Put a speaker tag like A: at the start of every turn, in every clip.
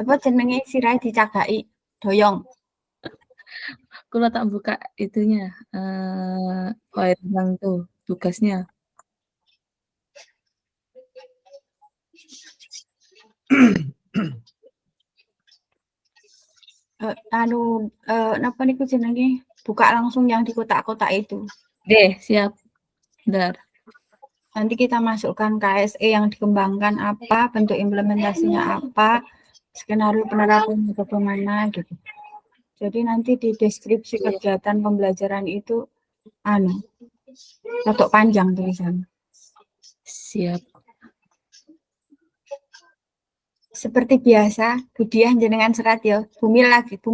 A: Apa jenenge sirahe dicagaki? Doyong.
B: Kula tak buka itunya, file tentang tuh, tugasnya.
A: Napa niku jenenge? Buka langsung yang di kotak-kotak itu.
B: Oke, siap. Bentar.
A: Nanti kita masukkan KSE yang dikembangkan apa, bentuk implementasinya apa, skenario penerapannya bagaimana gitu. Jadi nanti di deskripsi kegiatan pembelajaran itu rotok panjang tulisan.
B: Siap.
A: Seperti biasa, Budiah jenengan serat ya. Bumi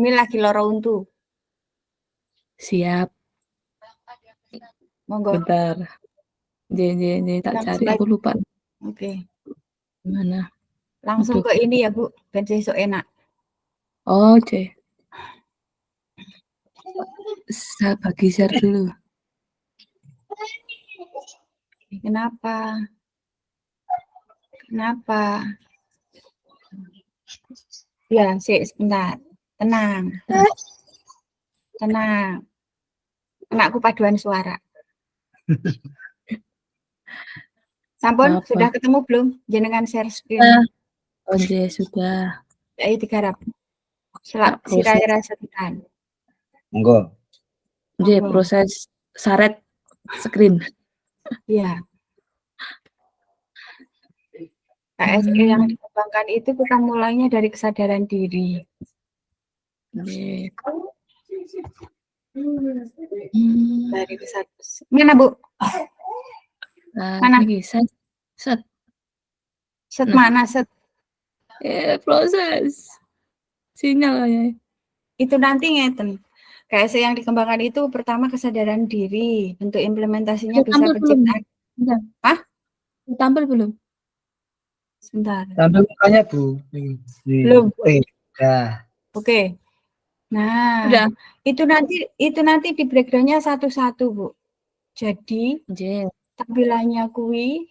A: lagi loro untu.
B: Siap.
A: Monggo.
B: Bentar. Tak cari, aku lupa.
A: Oke.
B: Gimana?
A: Langsung ke ini ya, Bu. Ben besok enak.
B: Oh, C. Saya bagi share dulu.
A: Kenapa? Ya, sebentar. Tenang. Anakku paduan suara. Sampun, sudah ketemu belum? Jenengan share screen.
B: Oh, J, sudah.
A: Ayo digarap. Sirai rasa tekan.
C: Monggo.
B: J, proses saret screen.
A: Iya. KSE yang dikembangkan itu kita mulainya dari kesadaran diri. Dari kesadaran. Mana, Bu? Mana?
B: Set.
A: Set mana? Set.
B: Proses. Sinyal ya.
A: Itu nanti ngeten. KSE yang dikembangkan itu pertama kesadaran diri. Bentuk implementasinya bisa penciptaan. Hah?
B: Tampil belum?
A: Sebentar.
C: Tampil mukanya, Bu.
A: Belum.
C: Ya.
A: Oke. Nah, udah. Itu nanti di breakdown-nya satu-satu, Bu. Jadi, tampilannya kui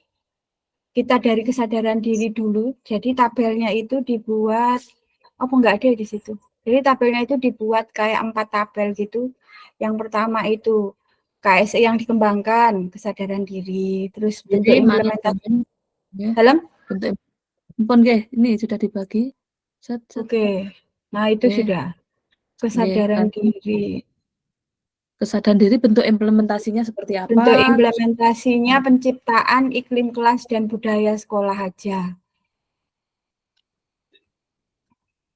A: kita dari kesadaran diri dulu. Jadi tabelnya itu dibuat enggak ada di situ. Jadi tabelnya itu dibuat kayak 4 tabel gitu. Yang pertama itu KSE yang dikembangkan, kesadaran diri, terus bentuk implementasi. Dalam?
B: Bentuk ini sudah dibagi.
A: Oke. Nah, itu sudah. Kesadaran diri.
B: Kesadaran diri bentuk implementasinya seperti apa?
A: Bentuk implementasinya penciptaan iklim kelas dan budaya sekolah aja.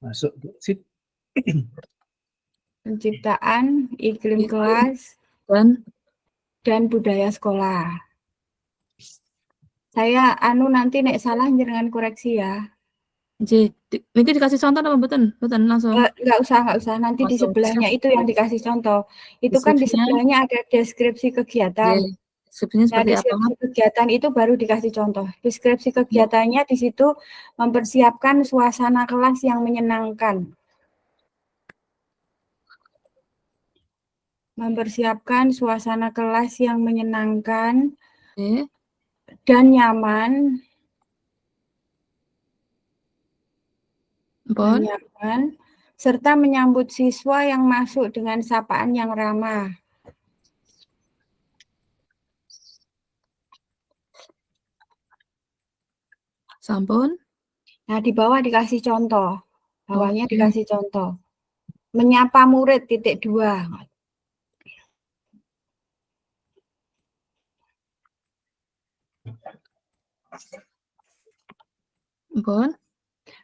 C: Masuk, Bu. Sip.
A: Penciptaan iklim kelas dan budaya sekolah. Saya nanti nek salah jenengan koreksi ya.
B: Ini dikasih contoh apa betul langsung?
A: Enggak usah. Nanti di sebelahnya itu yang dikasih contoh. Itu kan di sebelahnya ada deskripsi kegiatan. Nah, deskripsi kegiatan itu baru dikasih contoh. Deskripsi kegiatannya di situ mempersiapkan suasana kelas yang menyenangkan. Mempersiapkan suasana kelas yang menyenangkan dan nyaman. Serta menyambut siswa yang masuk dengan sapaan yang ramah.
B: Sampun.
A: Nah, di bawah dikasih contoh. Bawahnya dikasih contoh. Menyapa murid .2.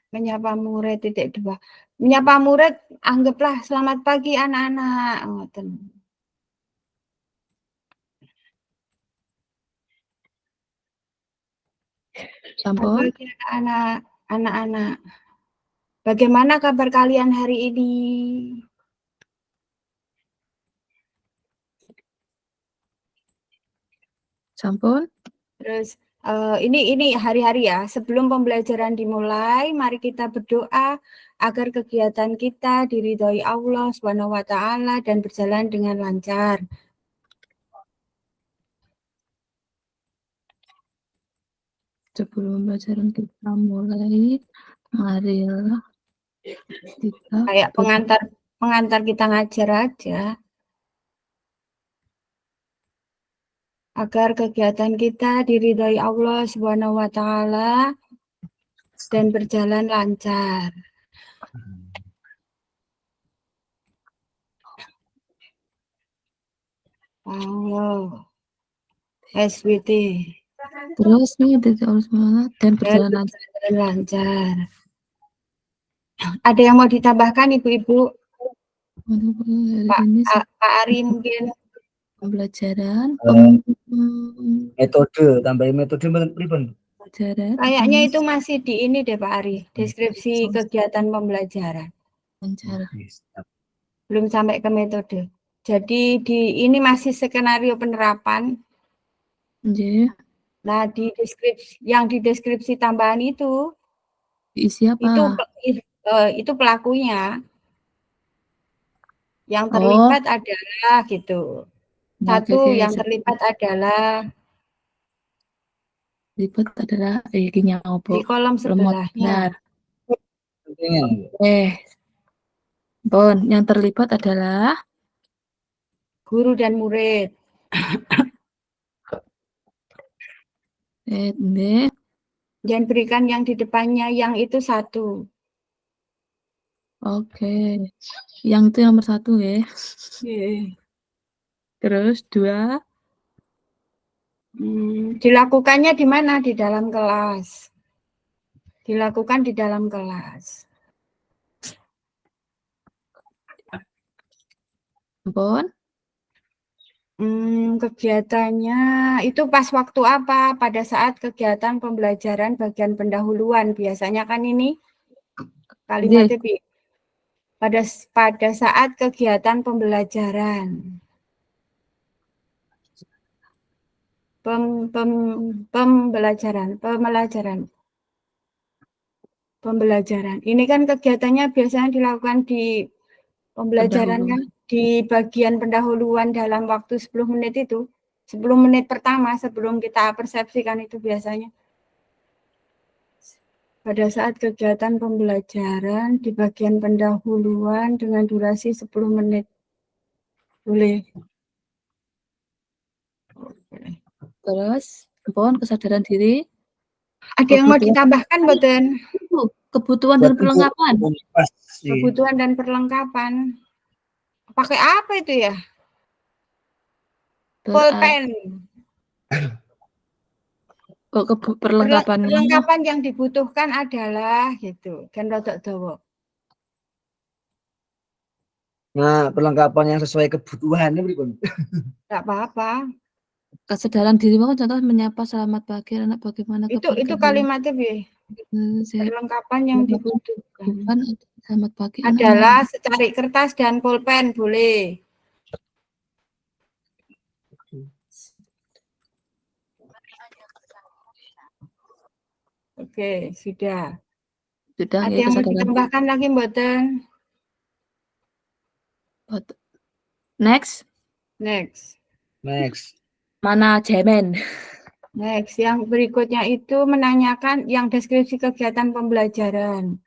A: Menyapa murid .2. Menyapa murid anggaplah selamat pagi anak-anak. Ngoten. Selamat pagi anak-anak. Bagaimana kabar kalian hari ini?
B: Sampun.
A: Terus ini hari-hari ya. Sebelum pembelajaran dimulai, mari kita berdoa agar kegiatan kita diridhoi Allah SWT dan berjalan dengan lancar.
B: Sebelum pembelajaran kita mulai, marilah
A: Kayak pengantar kita ngajar aja. Agar kegiatan kita diridhoi Allah Subhanahu wa taala dan berjalan lancar. Allah. SWT.
B: Terus nih Allah semangat dan berjalan
A: lancar. Ada yang mau ditambahkan Ibu-ibu? Pak Ari mungkin.
B: Pembelajaran,
C: metode, tambahin metode pripun?
B: Pembelajaran.
A: Kayaknya itu masih di ini deh Pak Ari, deskripsi kegiatan pembelajaran.
B: Lancar.
A: Belum sampai ke metode. Jadi di ini masih skenario penerapan.
B: Yeah.
A: Nah, yang di deskripsi tambahan itu
B: diisi apa?
A: Itu pelakunya. Yang terlibat adalah gitu. Satu yang terlibat adalah di kolom sebelahnya.
B: Bon, yang terlibat adalah
A: guru dan murid. Dan berikan yang di depannya yang itu 1.
B: Oke. Yang itu nomor 1 ya. Terus 2.
A: Dilakukannya di mana? Di dalam kelas. Dilakukan di dalam kelas.
B: Bon.
A: Kegiatannya itu pas waktu apa? Pada saat kegiatan pembelajaran bagian pendahuluan. Biasanya kan ini kalimatnya pada saat kegiatan pembelajaran. Pembelajaran. Ini kan kegiatannya biasanya dilakukan di pembelajaran kan di bagian pendahuluan dalam waktu 10 menit itu. 10 menit pertama sebelum kita persepsikan itu biasanya. Pada saat kegiatan pembelajaran di bagian pendahuluan dengan durasi 10 menit. Boleh.
B: Terus, Bon, kesadaran diri.
A: Ada yang mau ditambahkan, Boten?
B: Kebutuhan dan perlengkapan.
A: Kebutuhan dan perlengkapan. Pakai apa itu ya? Pulpen.
B: Perlengkapannya.
A: Perlengkapan yang dibutuhkan adalah gitu. Dan rodok dawa.
C: Nah, perlengkapan yang sesuai kebutuhan ini berikut.
A: Tidak apa-apa.
B: Kesadaran diri kan contoh menyapa selamat pagi anak bagaimana
A: itu kalimatnya perlengkapan yang dibutuhkan
B: selamat pagi
A: adalah secari kertas dan pulpen boleh. Oke, sudah. Ada yang mau ditambahkan lagi, Mboten?
B: Next. Manajemen.
A: Next, yang berikutnya itu menanyakan yang deskripsi kegiatan pembelajaran.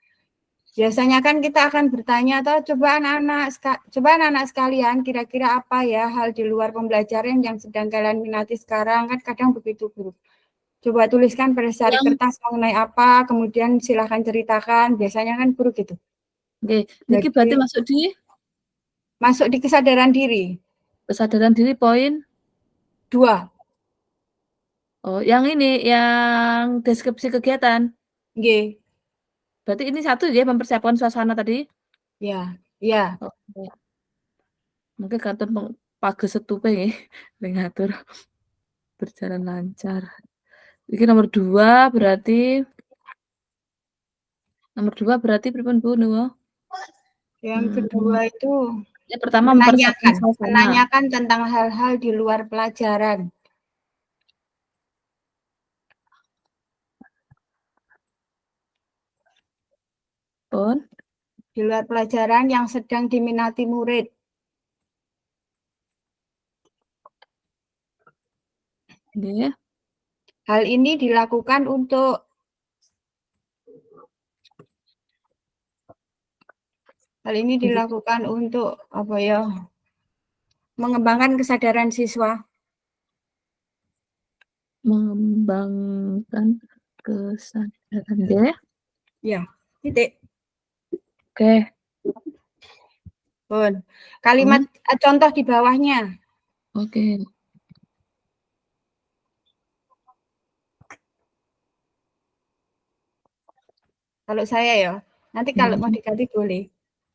A: Biasanya kan kita akan bertanya, atau coba anak-anak sekalian, kira-kira apa ya hal di luar pembelajaran yang sedang kalian minati sekarang, kan kadang begitu, Guru. Coba tuliskan pada secari kertas mengenai apa, kemudian silahkan ceritakan, biasanya kan Guru gitu.
B: Oke, ini berarti
A: masuk di kesadaran diri.
B: Kesadaran diri poin
A: 2.
B: Oh, yang ini, yang deskripsi kegiatan.
A: Nggih.
B: Berarti ini 1 ya, mempersiapkan suasana tadi?
A: Ya, iya.
B: Oke. Mungkin kantor pages setupe nggih, ngatur berjalan lancar. Ini nomor 2 berarti pripun Bu niku?
A: Yang kedua itu
B: yang pertama
A: menanyakan tentang hal-hal di luar pelajaran. Di luar pelajaran yang sedang diminati murid. Hal ini dilakukan untuk Hal ini dilakukan untuk apa ya? Mengembangkan kesadaran siswa.
B: Mengembangkan kesadaran dia.
A: Ya, titik.
B: Oke.
A: Pun. Kalimat contoh di bawahnya.
B: Oke.
A: Kalau saya ya, nanti kalau mau diganti boleh.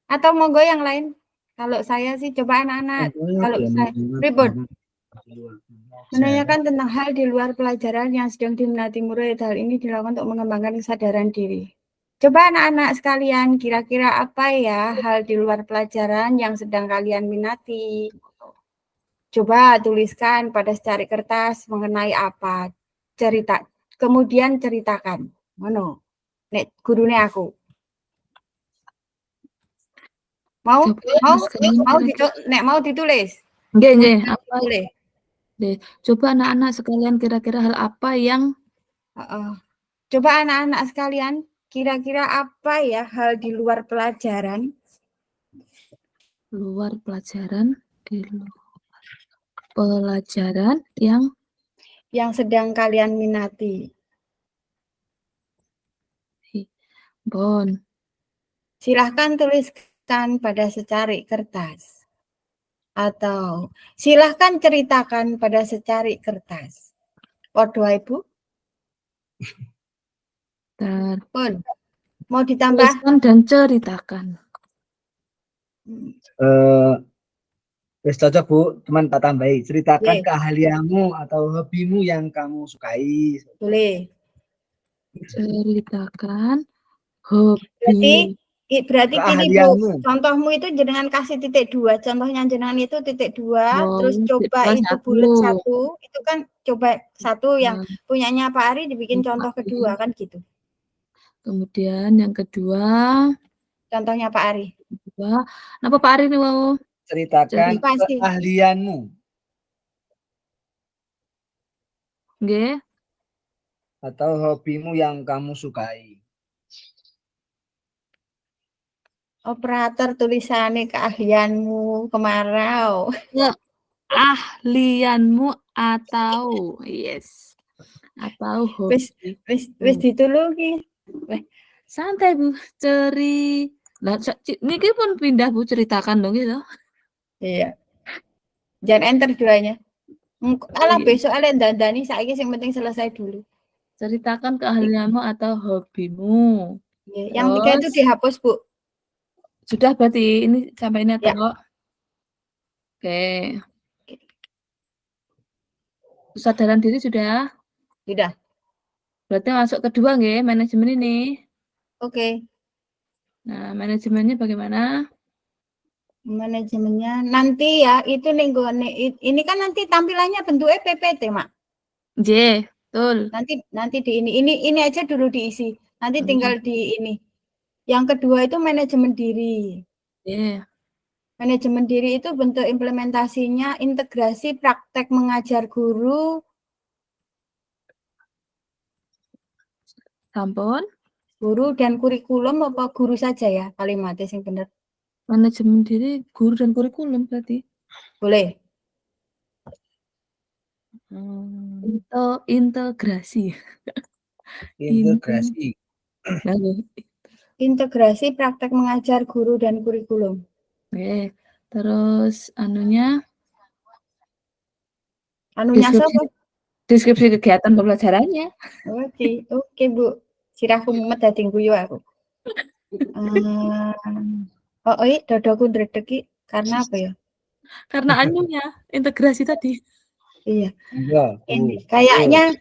A: Atau monggo yang lain. Kalau saya sih coba anak-anak. Kalau saya ribut. Menanyakan tentang hal di luar pelajaran yang sedang diminati murid. Hal ini dilakukan untuk mengembangkan kesadaran diri. Coba anak-anak sekalian, kira-kira apa ya hal di luar pelajaran yang sedang kalian minati? Coba tuliskan pada secari kertas mengenai apa. Kemudian ceritakan. Mana? Nek gurunya aku. Mau ditulis?
B: Nggih, apa?
A: Boleh.
B: Coba anak-anak sekalian kira-kira hal apa yang
A: Coba anak-anak sekalian kira-kira apa ya hal di luar pelajaran?
B: Luar pelajaran, di luar pelajaran
A: yang sedang kalian minati.
B: Bon.
A: Silahkan tuliskan pada secari kertas. Atau silahkan ceritakan pada secari kertas. Waduh, Ibu. Pun. Mau ditambah?
B: Tuliskan dan ceritakan.
C: Wis cocok Bu, cuman tak tambahi. Ceritakan keahlianmu atau hobimu yang kamu sukai.
A: Boleh.
B: Ceritakan hobi.
A: Berarti gini Bu, contohmu itu jenengan kasih titik 2. Contohnya jenengan itu titik 2, terus coba itu bulat 1, itu kan coba 1 yang punyanya Pak Ari dibikin contoh kedua kan gitu.
B: Kemudian yang kedua,
A: contohnya Pak Ari.
B: Kenapa Pak Ari nih mau?
C: Ceritakan keahlianmu.
B: Nggih.
C: Atau hobimu yang kamu sukai.
A: Operator tulisannya keahlianmu kemarau.
B: Keahlianmu atau atau hobi.
A: Wis ditulungi.
B: Santai Bu, Lah niki pun pindah Bu, ceritakan dong gitu.
A: Iya. Jangan enter duanya. Alah besok ale dandani saiki sing penting selesai dulu.
B: Ceritakan keahlianmu atau hobimu.
A: Yang 3 itu dihapus, Bu.
B: Sudah berarti ini sampai ini atau Oke. Kesadaran diri sudah?
A: Sudah.
B: Berarti masuk kedua nggih, manajemen ini.
A: Oke.
B: Nah, manajemennya bagaimana?
A: Manajemennya nanti ya itu ini kan nanti tampilannya bentuknya PPT, Mak.
B: Nggih, betul.
A: Nanti di ini aja dulu diisi. Nanti tinggal di ini. Yang kedua itu manajemen diri. Manajemen diri itu bentuk implementasinya integrasi praktek mengajar guru.
B: Sampun.
A: Guru dan kurikulum apa guru saja ya kalimatnya yang benar?
B: Manajemen diri, guru dan kurikulum berarti.
A: Boleh.
B: Integrasi.
A: Integrasi praktek mengajar guru dan kurikulum.
B: Oke. Terus anunya deskripsi kegiatan pembelajarannya.
A: Oke Bu. Sirahku mumet dadi guyu aku. Dodoku ndredeg karena apa ya?
B: Karena anunya, integrasi tadi.
A: Iya. Kayaknya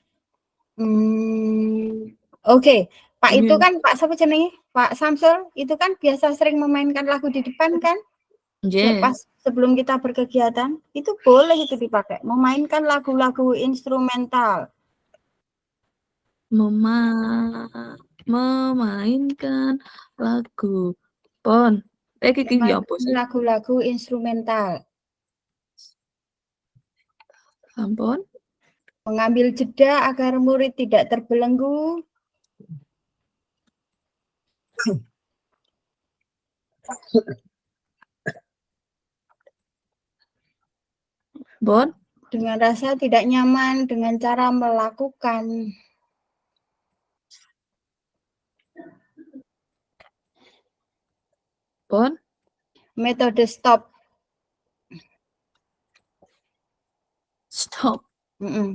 A: oke. Pak itu kan Pak siapa jenenge? Pak Samsul itu kan biasa sering memainkan lagu di depan kan? Pas sebelum kita berkegiatan, itu boleh itu dipakai. Memainkan lagu-lagu instrumental.
B: Memainkan lagu.
A: Lagu-lagu instrumental.
B: Ampun.
A: Mengambil jeda agar murid tidak terbelenggu.
B: Bon?
A: Dengan rasa tidak nyaman dengan cara melakukan.
B: Bon?
A: Metode stop.
B: Stop.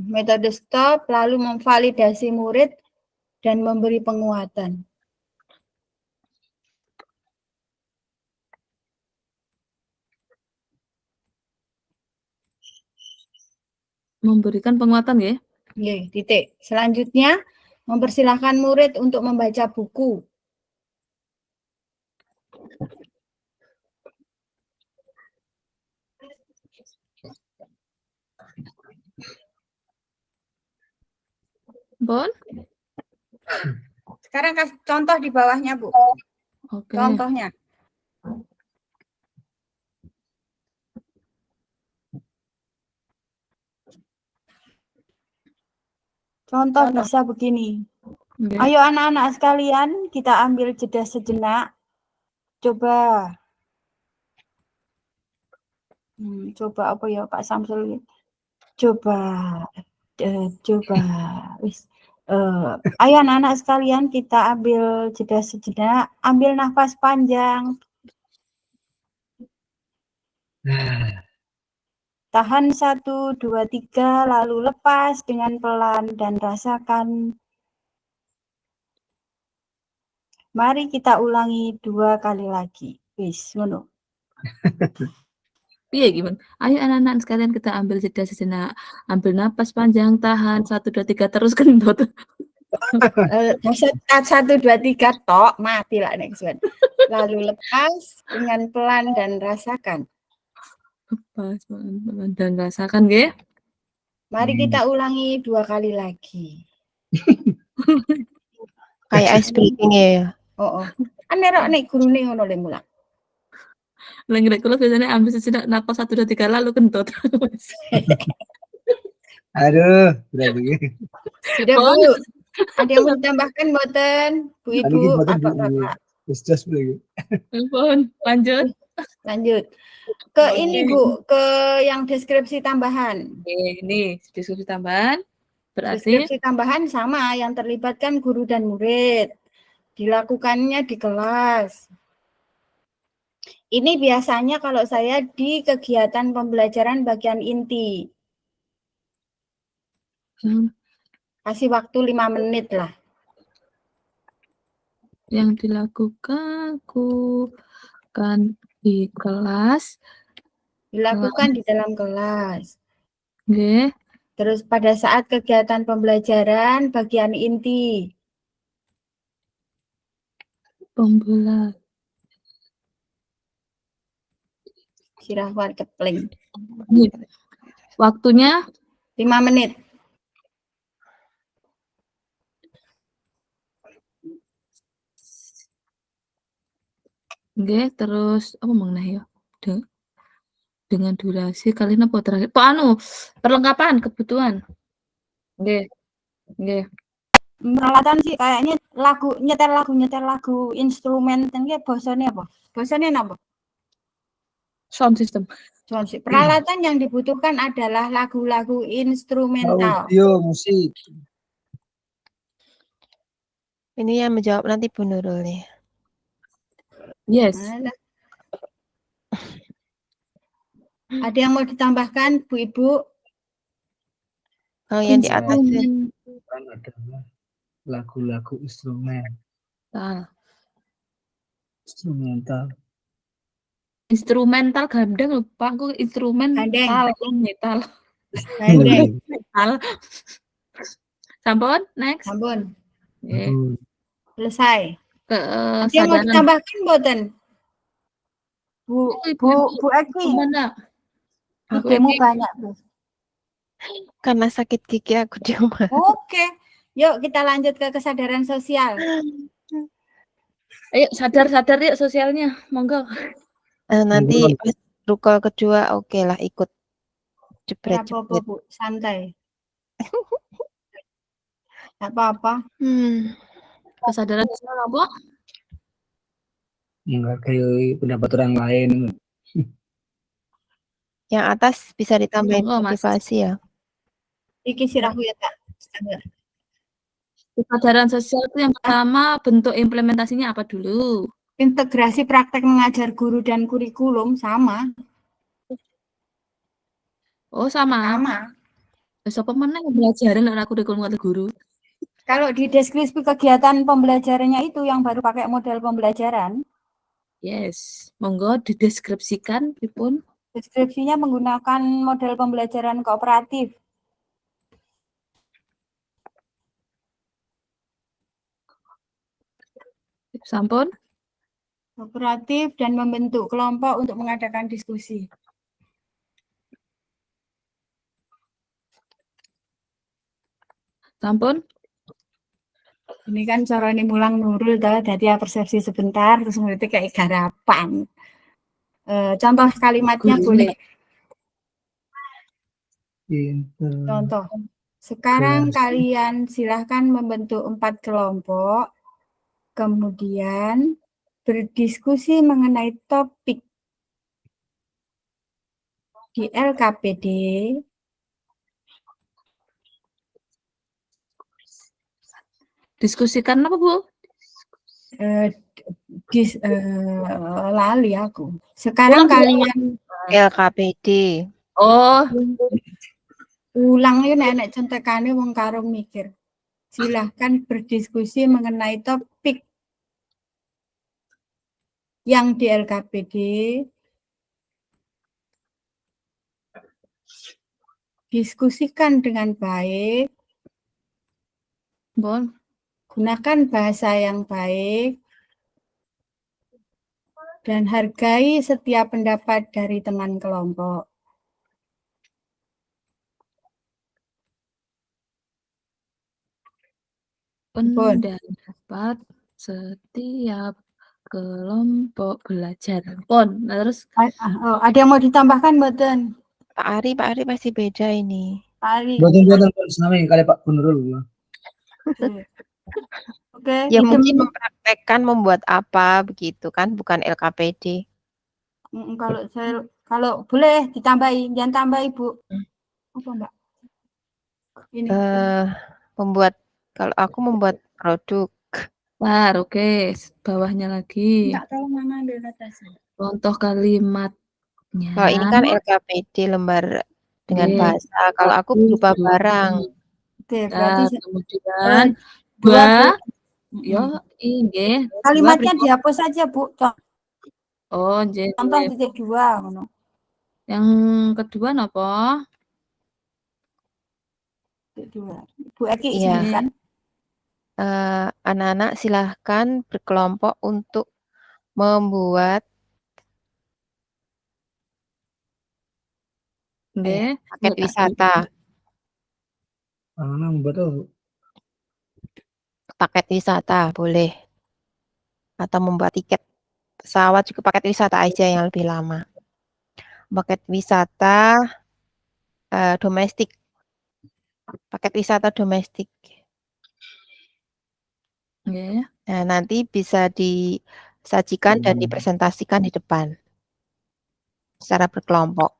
A: Metode stop, lalu memvalidasi murid dan memberi penguatan.
B: Memberikan penguatan ya?
A: Oke, titik. Selanjutnya, mempersilahkan murid untuk membaca buku.
B: Bon?
A: Sekarang kasih contoh di bawahnya, Bu.
B: Oke.
A: Contohnya. Contoh bisa begini.
B: Okay.
A: Ayo anak-anak sekalian, kita ambil jeda sejenak. Coba. Coba apa ya Pak Samsul? Coba. Ayo anak-anak sekalian, kita ambil jeda sejenak. Ambil nafas panjang. Tahan 1, 2, 3, lalu lepas dengan pelan dan rasakan. Mari kita ulangi 2 kali lagi. Wis, ngono.
B: Iya gimana? Ayo anak-anak sekalian kita ambil jeda sejenak. Ambil napas panjang, tahan 1, 2, 3 terus gendut.
A: 1, 2, 3 tok, mati lah next one. Lalu lepas dengan pelan dan rasakan.
B: Lepas pelan dan rasakan ya.
A: Mari kita ulangi 2 kali lagi.
D: Kayak ice breaking ya.
A: Oh. Anerok nek gurune ngono le mulang.
B: Lagi kalau biasanya ambil sejenak napas 1, 2, 3 lalu kentut.
C: Aduh, berarti.
A: Sudah Bu. Ada yang mau ditambahkan mboten? Bu Ibu, Bapak-bapak.
C: Just lagi.
B: Bon, lanjut.
A: Lanjut. Ke ini Bu, ke yang deskripsi tambahan.
B: Ini deskripsi tambahan. Berarti
A: deskripsi tambahan sama yang terlibatkan guru dan murid. Dilakukannya di kelas. Ini biasanya kalau saya di kegiatan pembelajaran bagian inti. Kasih waktu 5 menit lah.
B: Yang dilakukan di kelas.
A: Dilakukan di dalam kelas.
B: Oke.
A: Terus pada saat kegiatan pembelajaran bagian inti.
B: Pembelajaran.
A: Sirawat kepling.
B: Waktunya
A: 5 menit.
B: Oke, terus apa mengenai ya? Dengan durasi kalian apa terakhir? Perlengkapan kebutuhan. Oke.
A: Peralatan sih kayaknya nyetel lagu instrumen tengge bosone apa? Bosone apa?
B: Sound system.
A: Peralatan yang dibutuhkan adalah lagu-lagu instrumental.
C: Audio, musik.
D: Ini yang menjawab nanti Bu Nurul nih.
B: Yes.
A: Ada yang mau ditambahkan Bu Ibu?
D: Oh, yang di atas
C: adalah lagu-lagu instrumen.
B: Instrumental gandeng lupa aku instrumental metal. Metal. Sampun, next.
A: Sampun.
B: Selesai.
A: Ada yang mau ditambahkan mboten? Bu Eki.
B: Gimana?
A: Idemu banyak, Bu.
D: Karena sakit gigi aku di rumah.
A: Oke. Yuk kita lanjut ke kesadaran sosial.
B: Ayo sadar yuk sosialnya, monggo.
D: Nanti rukol kedua oke lah ikut jebret.
A: Apa-apa Bu, santai. Enggak apa-apa.
B: Kesadaran sosial apa?
C: menghargai pendapat orang lain.
D: Yang atas bisa ditambahin
B: Monggo, Mas.
D: motivasi ya.
A: Iki sirahku ya tak.
B: Kesadaran sosial itu yang pertama bentuk implementasinya apa dulu?
A: Integrasi praktek mengajar guru dan kurikulum sama.
B: Oh, sama. Sapa meneh pembelajaran nek kurikulum kata guru.
A: Kalau di deskripsi kegiatan pembelajarannya itu yang baru pakai model pembelajaran,
B: Yes, monggo dideskripsikan pripun.
A: deskripsinya menggunakan model pembelajaran kooperatif.
B: Sampun.
A: Kooperatif dan membentuk kelompok untuk mengadakan diskusi.
B: Sampun.
A: Ini kan cara ini mulang nurul jadi persepsi sebentar terus ngerti kayak garapan. Contoh kalimatnya
B: Guru
A: boleh.
C: Pinter.
A: Contoh. Sekarang
C: Jelas.
A: kalian silahkan membentuk 4 kelompok, kemudian berdiskusi mengenai topik di LKPD.
B: Diskusikan apa, Bu?
A: Lali aku. Sekarang kalian
D: LKPD.
B: Oh,
A: ulang ya nenek contekane wong karo mikir. Silahkan berdiskusi mengenai topik yang di LKPD. Diskusikan dengan baik.
B: bon.
A: Gunakan bahasa yang baik. Dan hargai setiap pendapat dari teman kelompok.
B: Pendapat setiap kelompok belajar. Pon, nah, terus
A: ada yang mau ditambahkan, mboten?
D: Pak Ari pasti beda ini.
A: Pak Ari.
C: Boten sami kali Pak Gunurul.
A: Oke,
D: Ya mungkin mempraktekkan membuat apa begitu kan, bukan LKPD.
A: Kalau boleh ditambahi, jangan tambah Ibu. Apa Mbak? Ini.
D: Kalau aku membuat produk.
B: Oke. Bawahnya lagi.
A: Enggak tahu Mama ambil atasnya.
B: Contoh kalimatnya.
D: Kalau ini kan LKPD lembar dengan bahasa. Kalau aku berupa barang.
A: Oke, berarti
B: kemudian
A: dua.
B: Yo, ini.
A: Kalimatnya dihapus saja, Bu.
B: Oh, jadi
A: contoh titik 2 ngono.
B: Yang kedua napa?
A: Titik 2. Bu Eki
D: Iya.
A: kan?
D: Anak-anak silahkan berkelompok untuk membuat paket wisata. Paket wisata boleh. Atau membuat tiket pesawat juga paket wisata aja yang lebih lama. Paket wisata domestik. Paket wisata domestik. Nah, nanti bisa disajikan dan dipresentasikan di depan secara berkelompok.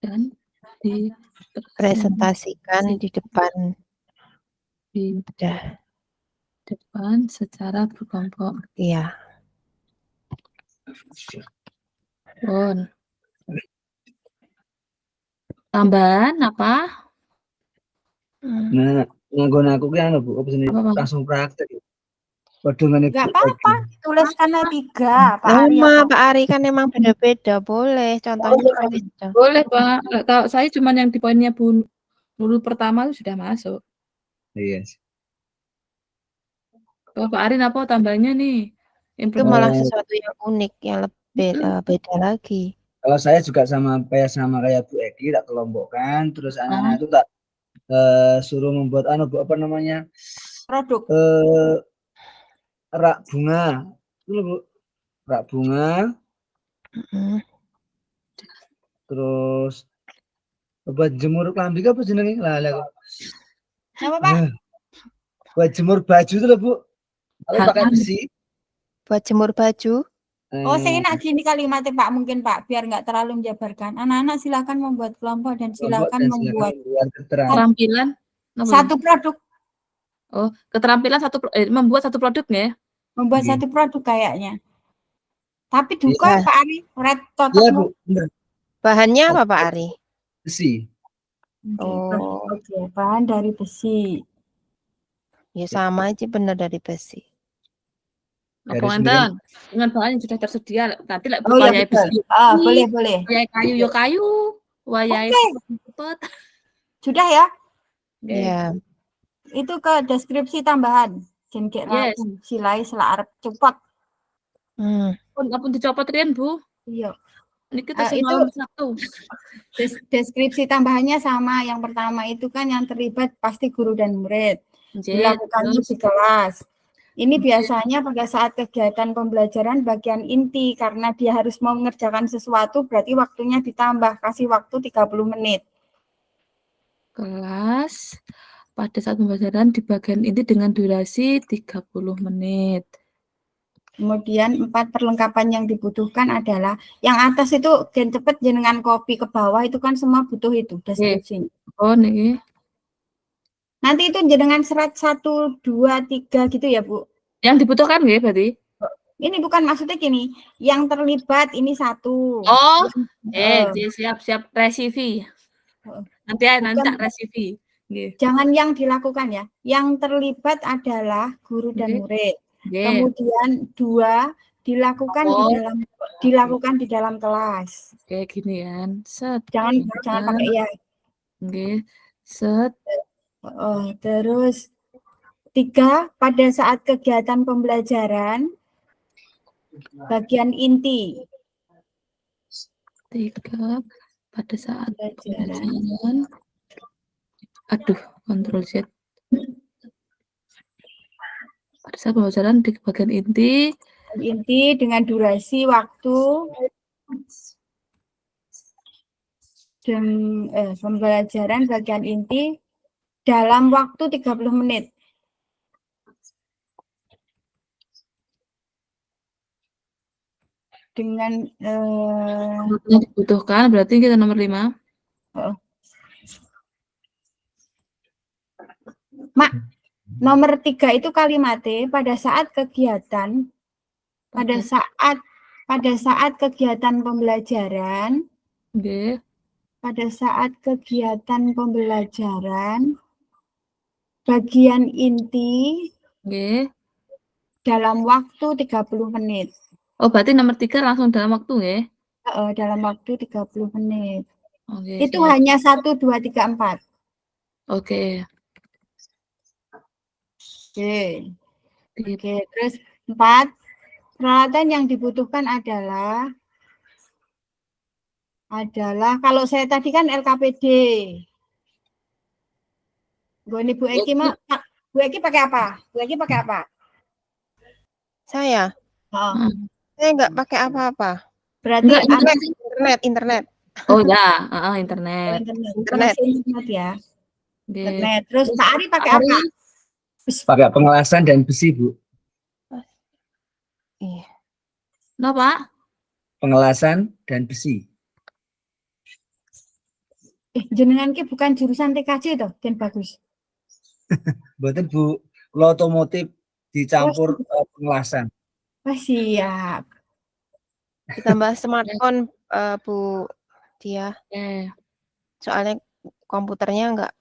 B: Dan
D: dipresentasikan di depan
B: secara berkelompok.
D: Iya.
B: Bon. Tambahan apa?
C: Nah, nganggon aku ki anu Bu, langsung praktek.
A: Enggak apa-apa, tuliskan 3, Pak Ari.
D: Pak Ari kan memang beda-beda, boleh. Contohnya beda.
B: Boleh, Pak. Kalau saya cuma yang di poinnya Bu Nurul pertama itu sudah masuk.
C: Iya.
B: Kalau Pak Ari apa tambahnya nih?
D: Itu malah sesuatu yang unik, yang lebih beda lagi.
C: Kalau saya juga sama kayak Bu Eki, tak kelompokkan, terus anak-anak itu tak suruh membuat apa namanya?
A: Produk.
C: Rak bunga. Itu Bu. Rak bunga. Terus buat jemur klambi apa jenenge? Lah.
A: Apa, Pak?
C: Buat jemur baju itu loh, Bu. Kalau pakai besi.
D: Buat jemur baju.
A: Oh, saya enak gini kalimatnya Pak, mungkin Pak, biar nggak terlalu menjabarkan. Anak-anak silakan membuat kelompok dan silakan membuat
B: keterampilan.
A: satu produk.
B: Oh, keterampilan membuat satu produk ya?
A: Membuat satu produk kayaknya. Tapi duka Pak Ari, red
C: Iya Bu, benar.
D: Bahannya apa Pak Ari?
C: Besi.
A: Oke, bahan dari besi.
D: Ya sama aja benar dari besi.
B: Pengantin dengan bahan yang sudah tersedia. Nanti lah
A: ya, besi. Boleh.
B: Kayu yo kayu. Wayai cepet.
A: Sudah ya?
D: Iya.
A: Itu ke deskripsi tambahan. Jengkek rampung, silai sela arep cepot.
B: Pun dicopot rian Bu.
A: Iya.
B: Ini kita semalam satu.
A: Deskripsi tambahannya sama. Yang pertama itu kan yang terlibat pasti guru dan murid. Dilakukannya di kelas. Ini biasanya pada saat kegiatan pembelajaran bagian inti, karena dia harus mau mengerjakan sesuatu, berarti waktunya ditambah, kasih waktu 30 menit.
B: Kelas pada saat pembelajaran di bagian inti dengan durasi 30 menit.
A: Kemudian 4 perlengkapan yang dibutuhkan adalah, yang atas itu gen cepet jenengan copy ke bawah, itu kan semua butuh itu, deskripsi.
B: Oh, nih.
A: Nanti itu jenengan serat 1, 2, 3 gitu ya, Bu?
B: Yang dibutuhkan nggih berarti?
A: Ini bukan maksudnya gini, yang terlibat ini 1.
B: Oh, siap resipi. Nanti tak resipi.
A: Jangan yang dilakukan ya. Yang terlibat adalah guru dan murid. Kemudian 2 dilakukan di dalam kelas.
B: Kayak gini kan. Set.
A: Jangan pakai ya.
B: Nggih. Set.
A: Terus 3 pada saat kegiatan pembelajaran bagian inti.
B: 3 pada saat pembelajaran. Aduh, Ctrl Z. Pada saat pembelajaran di bagian inti
A: dengan durasi waktu dan pembelajaran bagian inti dalam waktu 30 menit. Dengan
B: yang dibutuhkan berarti kita nomor 5.
A: Mak, nomor 3 itu kalimatnya pada saat kegiatan kegiatan pembelajaran. Pada saat kegiatan pembelajaran bagian inti dalam waktu 30 menit.
B: Oh, berarti nomor 3 langsung dalam waktu ya?
A: Dalam waktu 30 menit. Itu
B: siap.
A: hanya 1, 2, 3, 4.
B: Oke,
A: terus 4, peralatan yang dibutuhkan adalah kalau saya tadi kan LKPD. Gue Bu Eki mah, Bu Eki pakai apa?
D: Saya? Saya nggak pakai apa-apa.
A: Berarti
D: internet.
B: Oh ya, internet.
A: Internet ya. Internet. Terus Pak Ari pakai apa?
C: Pakai pengelasan dan besi, Bu.
D: Iya.
B: Kenapa?
C: Pengelasan dan besi.
A: Jenengan ki bukan jurusan TKJ toh, dan bagus.
C: Betul Bu, otomotif dicampur pengelasan.
A: Siap.
D: Ditambah smartphone Bu Dia. Soalnya komputernya nggak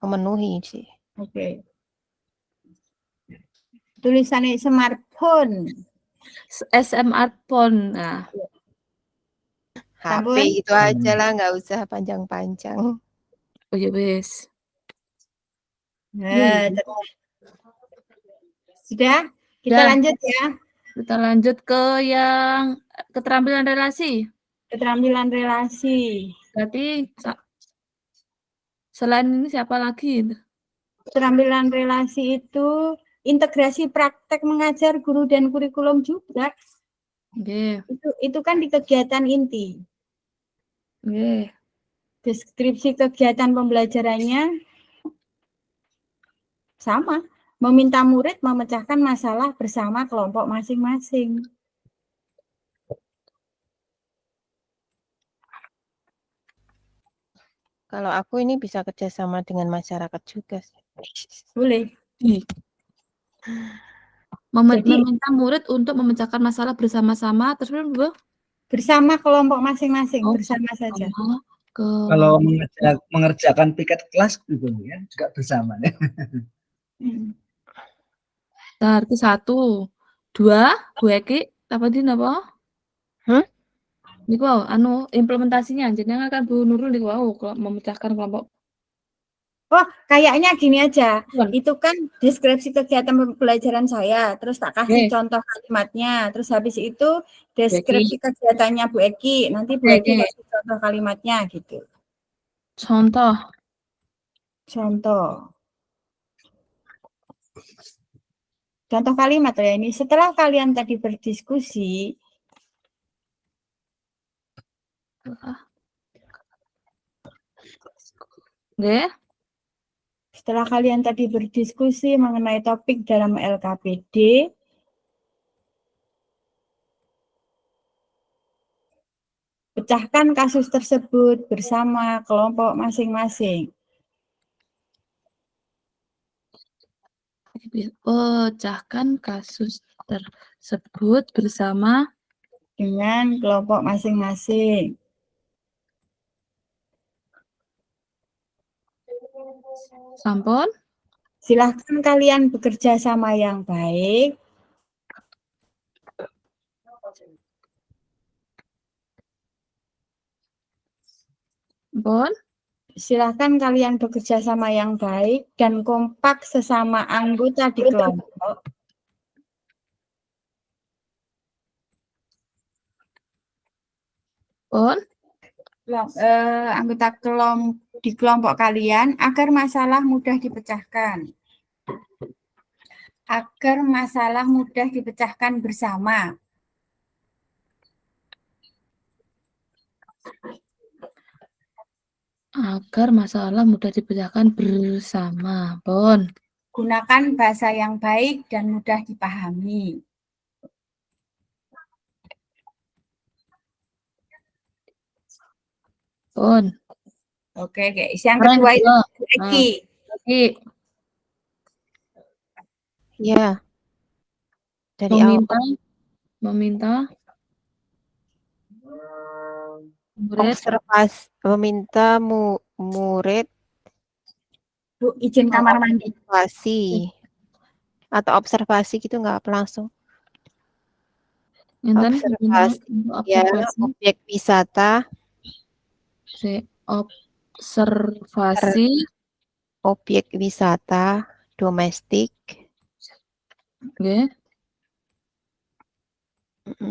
D: memenuhi sih.
A: Oke. Tulisannya smartphone.
B: Smartphone. Nah.
D: HP itu aja lah, nggak usah panjang-panjang.
B: Oh ya wes.
A: Sudah? Kita lanjut ya.
B: Kita lanjut ke yang keterampilan relasi.
A: Keterampilan relasi.
B: Berarti selain ini siapa lagi?
A: Keterampilan relasi itu integrasi praktek mengajar guru dan kurikulum juga. Itu kan di kegiatan inti. Deskripsi kegiatan pembelajarannya sama. Meminta murid memecahkan masalah bersama kelompok masing-masing.
D: Kalau aku ini bisa kerjasama dengan masyarakat juga.
A: Boleh.
B: Meminta murid untuk memecahkan masalah bersama-sama, terus Bu?
A: Bersama kelompok masing-masing, bersama saja.
C: Kalau mengerjakan piket kelas gitu ya, juga bersama ya.
B: Berarti 1, 2, Bu Eki, apa di napa? Niku anu implementasinya jenengan kan Bu Nurul niku kalau memecahkan kelompok.
A: Oh, kayaknya gini aja. Itu kan deskripsi kegiatan pembelajaran saya, terus tak kasih contoh kalimatnya, terus habis itu deskripsi kegiatannya Bu Eki, nanti Bu Eki kasih contoh kalimatnya gitu.
B: Contoh.
A: Contoh kalimat ya ini. Setelah kalian tadi berdiskusi, setelah kalian tadi berdiskusi mengenai topik dalam LKPD, pecahkan kasus tersebut bersama kelompok masing-masing.
B: Pecahkan kasus tersebut bersama
A: dengan kelompok masing-masing.
B: Sampun.
A: Silahkan kalian bekerja sama yang baik.
B: Bon.
A: Silahkan kalian bekerja sama yang baik dan kompak sesama anggota di kelompok.
B: Bon.
A: Anggota di kelompok kalian agar masalah mudah dipecahkan. Agar masalah mudah dipecahkan bersama.
B: Agar masalah mudah dipecahkan bersama. Bon.
A: Gunakan bahasa yang baik dan mudah dipahami.
B: Bon.
A: Oke, guys. Yang kedua itu Eki.
D: Ya. Dari
B: meminta
D: meminta murid
A: Bu, izin kamar mandi.
D: Atau observasi gitu nggak apa langsung.
B: Observasi.
D: Ya, objek wisata.
B: Observasi.
D: Objek wisata domestik.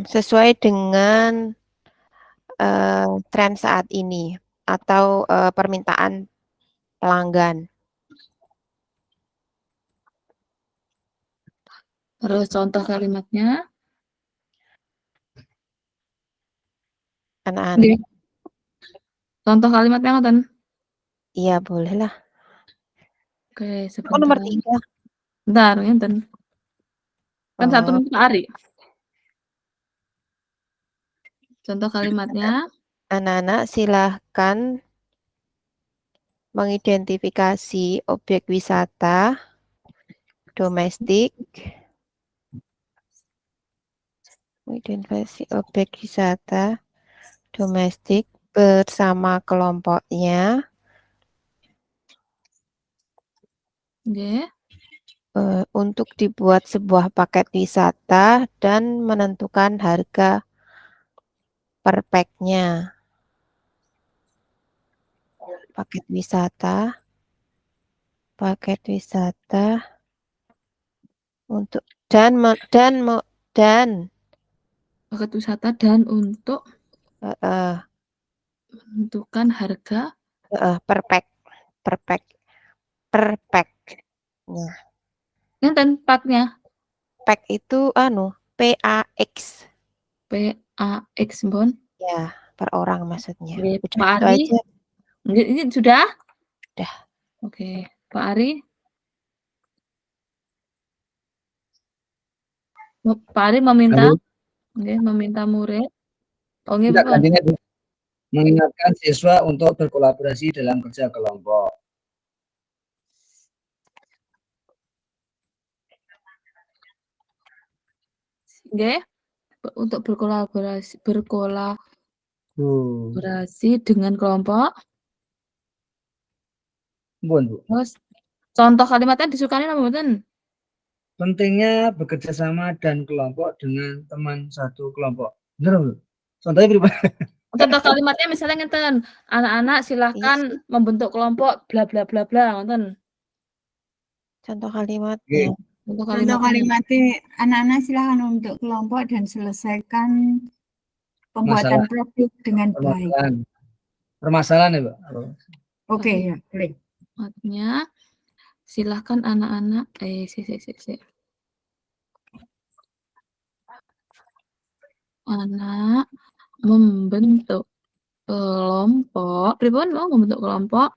D: Sesuai dengan tren saat ini atau permintaan pelanggan.
B: Terus contoh kalimatnya.
D: Anak-anak.
B: Contoh kalimatnya ngoten.
D: Iya, boleh lah.
B: Oke, sebentar.
D: Nomor 3.
B: Bentar, ngenten. Kan satu nanti Pak Ari. Contoh kalimatnya.
D: Anak-anak silahkan mengidentifikasi objek wisata domestik. Mengidentifikasi objek wisata domestik bersama kelompoknya. Untuk dibuat sebuah paket wisata dan menentukan harga per pack-nya. Paket wisata untuk dan
B: paket wisata dan untuk menentukan harga
D: per pack. Nah,
B: ngenten pack-nya.
D: Pack itu PAX.
B: PAX, Bon.
D: Ya, per orang maksudnya.
B: Pak Ari. Ini sudah?
D: Sudah.
B: Oke, Pak Ari. Pak Ari meminta
C: Halo?
B: nggih, meminta murid. Oh nggih,
C: Tidak,
B: pripun?
C: gantinya mengingatkan siswa untuk berkolaborasi dalam kerja kelompok.
B: Nggih, untuk berkolaborasi
C: Bu.
B: dengan kelompok.
C: Pun, Bu.
B: Terus contoh kalimatnya disukani napa mboten?
C: Pentingnya bekerja sama dan kelompok dengan teman satu kelompok. Bener, Bu? Contohnya berapa?
B: Contoh kalimatnya misalnya ngeten, anak-anak
D: Iya
B: silahkan
D: sih.
B: membentuk kelompok bla bla bla bla, ngoten.
D: Contoh kalimatnya.
C: Oke.
B: Contoh
A: Contoh
B: kalimatnya.
A: kalimatnya, anak-anak silakan untuk kelompok dan selesaikan pembuatan
C: Masalah
A: produk dengan baik.
C: permasalahan. Permasalahan ya, Pak?
A: Oke, ya, boleh.
B: Kalimatnya silahkan anak-anak anak membentuk kelompok. Pripun mau membentuk kelompok?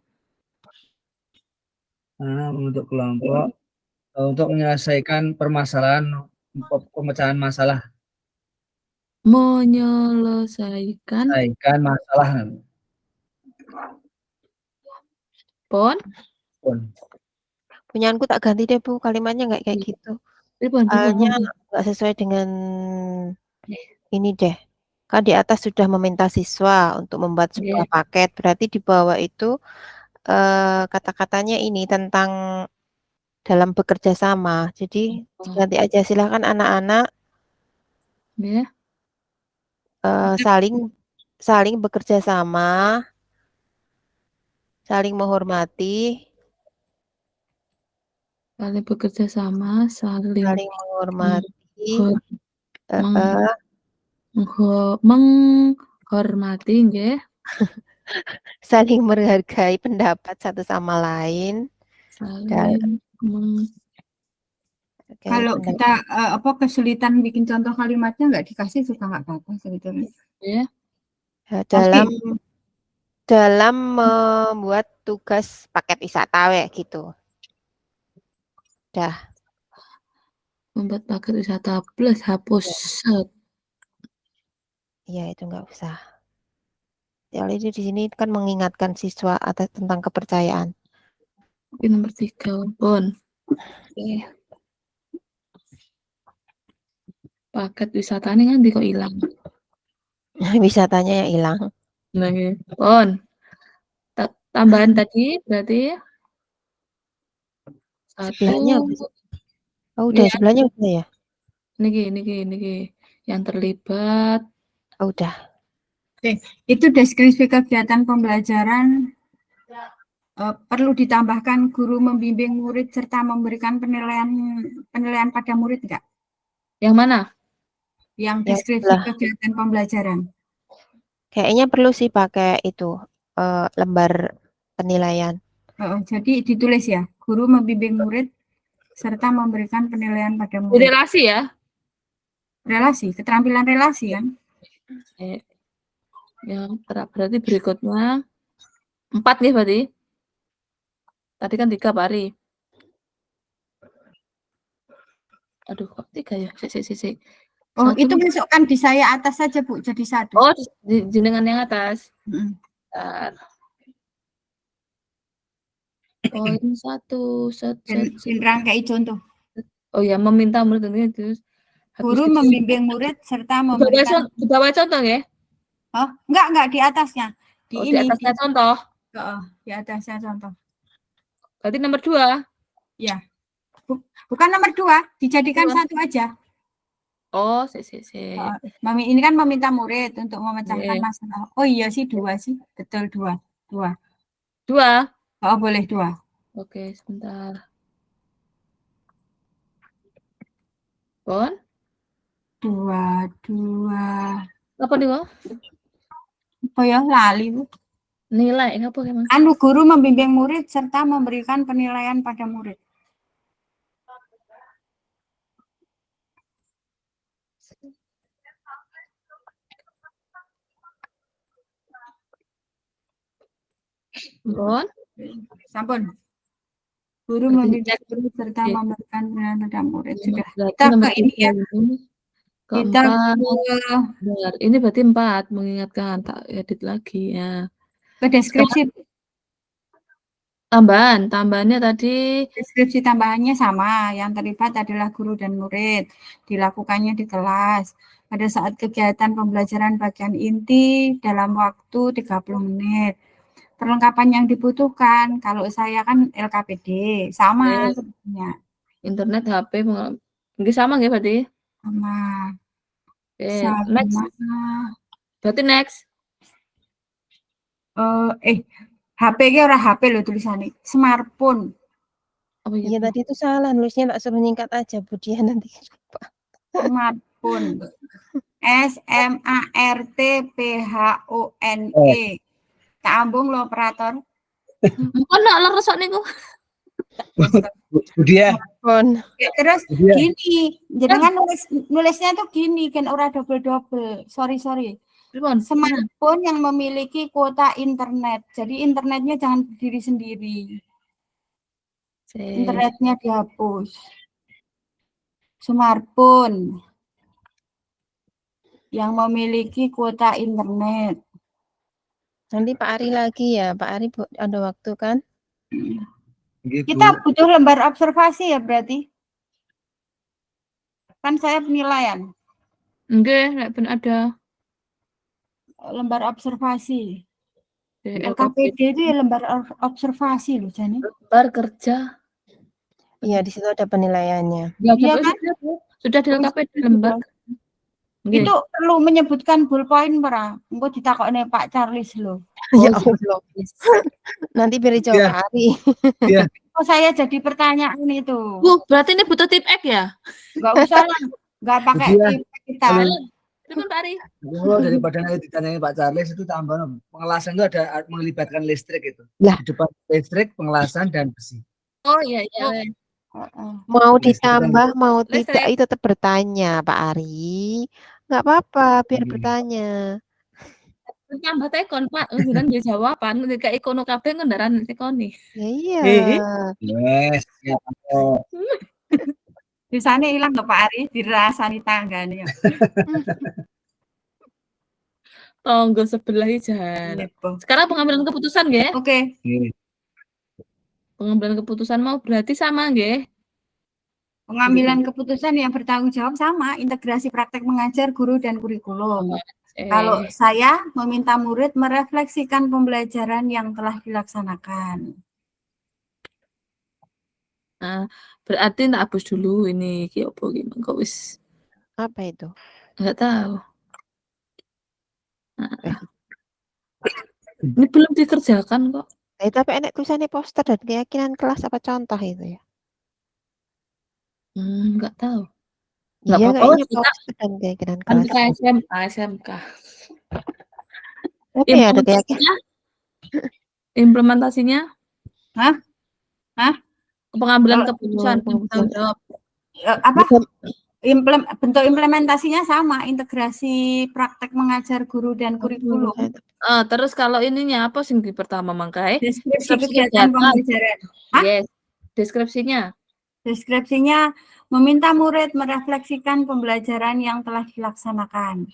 C: Membentuk kelompok untuk menyelesaikan permasalahan pemecahan masalah.
B: Menyelesaikan
C: Masalah.
B: pon.
D: Punyaanku tak ganti deh Bu, kalimatnya nggak kayak gitu.
B: Pripun
D: Soalnya nggak sesuai dengan ini deh. Kan di atas sudah meminta siswa untuk membuat sebuah paket, berarti di bawah itu kata-katanya ini tentang dalam bekerja sama. Jadi ganti aja, silakan anak-anak saling bekerja sama, saling menghormati,
B: saling bekerja sama, saling
D: menghormati,
B: menghormati nggih.
D: saling menghargai pendapat satu sama lain.
A: Kalau kita kesulitan bikin contoh kalimatnya nggak dikasih suka nggak apa-apa sebetulnya.
B: Ya.
D: Dalam membuat tugas paket wisata gitu. Dah.
B: Membuat paket wisata plus hapus.
D: Iya, itu nggak usah. Soalnya di sini kan mengingatkan siswa atas tentang kepercayaan.
B: Nomor 3 pun. Paket wisata ini kan kok hilang.
D: Wisatanya yang hilang.
B: Nah, pun. Tambahan tadi berarti
D: sebelahnya udah
B: ya.
D: Sebelahnya udah ya.
B: Niki yang terlibat.
D: Udah.
A: Oke, itu deskripsi kegiatan pembelajaran perlu ditambahkan guru membimbing murid serta memberikan penilaian pada murid enggak?
B: Yang mana?
A: Yang deskripsi kegiatan pembelajaran.
D: Kayaknya perlu sih pakai itu lembar penilaian.
A: Jadi ditulis ya, guru membimbing murid serta memberikan penilaian pada murid.
B: Relasi ya?
A: Relasi, keterampilan relasi kan?
B: Yang berarti berikutnya 4 nih berarti. Tadi kan 3 Pak Ari. Aduh, kok 3 ya? Sik.
A: Oh, itu masukkan di saya atas saja, Bu, jadi 1.
B: Oh, jenengan yang atas. Poin 1.
A: Rangkai contoh.
B: Oh ya, meminta murid itu.
A: Guru membimbing murid serta memberikan.
B: Di bawah contoh ya?
A: Oh, enggak di atasnya. Di
B: atasnya contoh.
A: Di atasnya contoh.
B: Berarti nomor 2.
A: Ya. Bukan nomor 2, dijadikan 1 aja.
B: Oh,
A: Mami ini kan meminta murid untuk memecahkan masalah. Oh iya sih 2 sih, betul 2.
B: 2.
A: Oh, boleh 2.
B: Oke, sebentar. Pon?
A: 2.
B: Apa nih, Bang?
A: Oh ya, lali, Bu.
B: Nilai apa emang?
A: Guru membimbing murid serta memberikan penilaian pada murid.
B: Pon?
A: Sampun. Guru
B: Berarti
A: mendidik
B: cek.
A: guru serta
B: Oke.
A: memberikan penilaian pada murid. Sudah.
B: Berarti
A: Kita
B: nomor
A: ke ini
B: 3
A: ya.
B: ini.
A: Kita
B: Keempat.
A: ke
B: Benar. Ini berarti 4 mengingatkan. Tak edit lagi ya.
A: deskripsi.
B: Tambahannya tadi.
A: Deskripsi tambahannya sama. Yang terlibat adalah guru dan murid. Dilakukannya di kelas. Pada saat kegiatan pembelajaran bagian inti dalam waktu 30 menit. Perlengkapan yang dibutuhkan, kalau saya kan LKPD, sama sebetulnya.
B: Internet, HP, mungkin sama nggak berarti?
A: Sama.
B: Next. Berarti next.
A: HP nya ora HP loh tulisannya, smartphone.
B: Oh
D: iya tadi itu salah nulisnya, tak suruh nyingkat aja Bu Dia nanti lupa.
A: Smartphone. SMARTPHONE. Tak ambung lo operator.
B: Bukan nak leresok niku.
C: Dia.
A: Terus gini, jenengan nulisnya tuh gini kan ora double. Sorry. Smartphone yang memiliki kuota internet. Jadi internetnya jangan berdiri sendiri. Internetnya dihapus. Smartphone yang memiliki kuota internet.
D: Nanti Pak Ari lagi ya. Pak Ari ada waktu kan?
A: Kita butuh lembar observasi ya berarti. Kan saya penilaian.
B: Enggak pun ada.
A: Lembar observasi. LKPD itu ya lembar observasi loh, Jani.
B: Lembar kerja.
D: Iya, di situ ada penilaiannya.
A: Iya kan?
B: Sudah di LKPD lembar.
A: Itu perlu menyebutkan ballpoint para. Engko ditakokne Pak Charles loh.
D: Ya Allah. Nanti beri jawab Pak Ari.
C: Iya.
A: Oh, saya jadi pertanyaan itu.
B: Bu, berarti ini butuh tip X ya?
A: Enggak usah lah. Enggak pakai tip kita.
B: Terima Pak Ari.
C: Daripada nanti ditanyai Pak Charles itu tambah pengelasan itu ada melibatkan listrik itu.
D: Lah.
C: Di depan listrik, pengelasan dan besi.
B: Oh iya.
D: Mau ditambah mau tidak itu tetap bertanya Pak Ari. Enggak apa-apa biar bertanya.
B: Tambah tekon Pak, udah dia jawaban ketika ikono kabeh kendaraan tekoni.
D: Iya.
C: Yes, siap.
A: Di sana hilang ke Pak Ari, dirasani tanggane.
B: Tonggo sebelah jan. Sekarang pengambilan keputusan nggih?
A: Oke.
B: Pengambilan keputusan mau berarti sama nggih?
A: Pengambilan keputusan yang bertanggung jawab sama, integrasi praktek mengajar guru dan kurikulum. Kalau saya meminta murid merefleksikan pembelajaran yang telah dilaksanakan.
B: Nah, berarti tak hapus dulu ini ki opo ki mengko wis.
D: Apa itu?
B: Enggak tahu. Ini belum dikerjakan kok.
D: Tapi enak tulisannya poster dan keyakinan kelas apa contoh itu ya?
B: Enggak tahu.
D: Iya kayaknya poster dan keyakinan kelas.
B: SMK.
D: Oke, ada keyakinan.
B: Implementasinya?
A: Hah?
B: Pengambilan keputusan tanggung jawab.
A: Apa? Bentuk implementasinya sama, integrasi praktek mengajar guru dan kurikulum.
B: Terus kalau ininya apa sih di pertama mangkai?
A: Deskripsi kegiatan pembelajaran.
B: Yes. Deskripsinya.
A: Deskripsinya meminta murid merefleksikan pembelajaran yang telah dilaksanakan.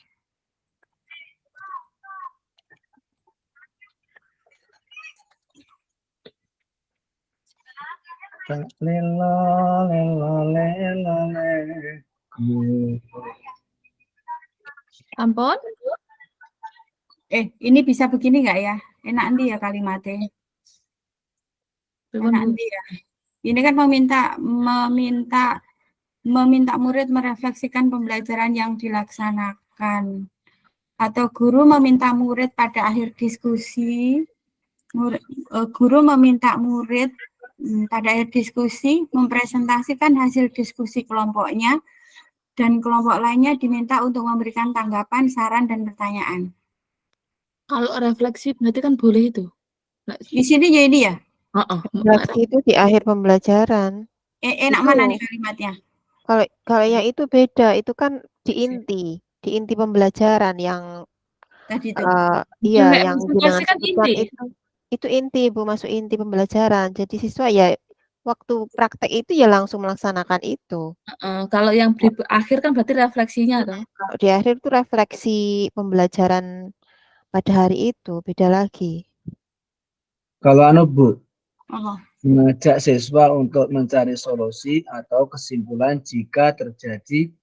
B: Ampun?
A: Ini bisa begini nggak ya? Enak nanti ya kalimatnya. Enak nanti ya. Ini kan meminta murid merefleksikan pembelajaran yang dilaksanakan. Atau guru meminta murid pada akhir diskusi. Guru meminta murid pada akhir diskusi mempresentasikan hasil diskusi kelompoknya dan kelompok lainnya diminta untuk memberikan tanggapan, saran, dan pertanyaan.
B: Kalau refleksi berarti kan boleh itu.
A: Di sini jadi ya?
D: Refleksi itu di akhir pembelajaran.
A: Enak itu. Mana nih kalimatnya?
D: Kalau yang itu beda, itu kan di inti pembelajaran yang
A: tadi itu.
D: Iya, yang dengan sebutkan itu inti Bu, masuk inti pembelajaran. Jadi siswa ya waktu praktek itu ya langsung melaksanakan itu.
B: Kalau yang akhir kan berarti refleksinya toh.
D: Kalau di akhir itu refleksi pembelajaran pada hari itu, beda lagi.
C: Kalau Bu,
A: Oh.
C: mengajak siswa untuk mencari solusi atau kesimpulan jika terjadi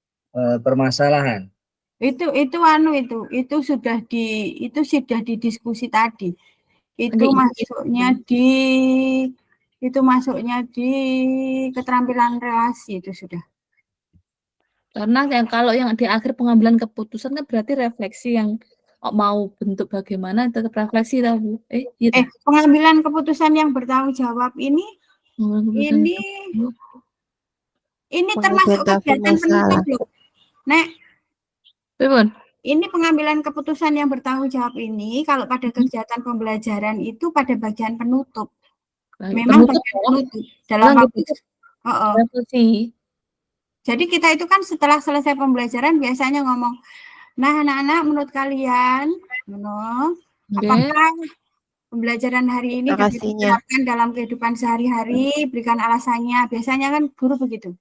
C: permasalahan.
A: Itu sudah didiskusi tadi. Itu masuknya di keterampilan relasi itu sudah.
B: Karena kalau yang di akhir pengambilan keputusan kan berarti refleksi yang mau bentuk bagaimana tetap refleksi tahu.
A: Pengambilan keputusan yang bertanggung jawab ini termasuk kegiatan penutup loh. Nek. Ini pengambilan keputusan yang bertanggung jawab ini kalau pada kegiatan pembelajaran itu pada bagian penutup. Memang bagian penutup dalam waktu. Jadi kita itu kan setelah selesai pembelajaran biasanya ngomong, nah anak-anak menurut kalian, apakah pembelajaran hari ini dapat diterapkan dalam kehidupan sehari-hari, berikan alasannya. Biasanya kan guru begitu.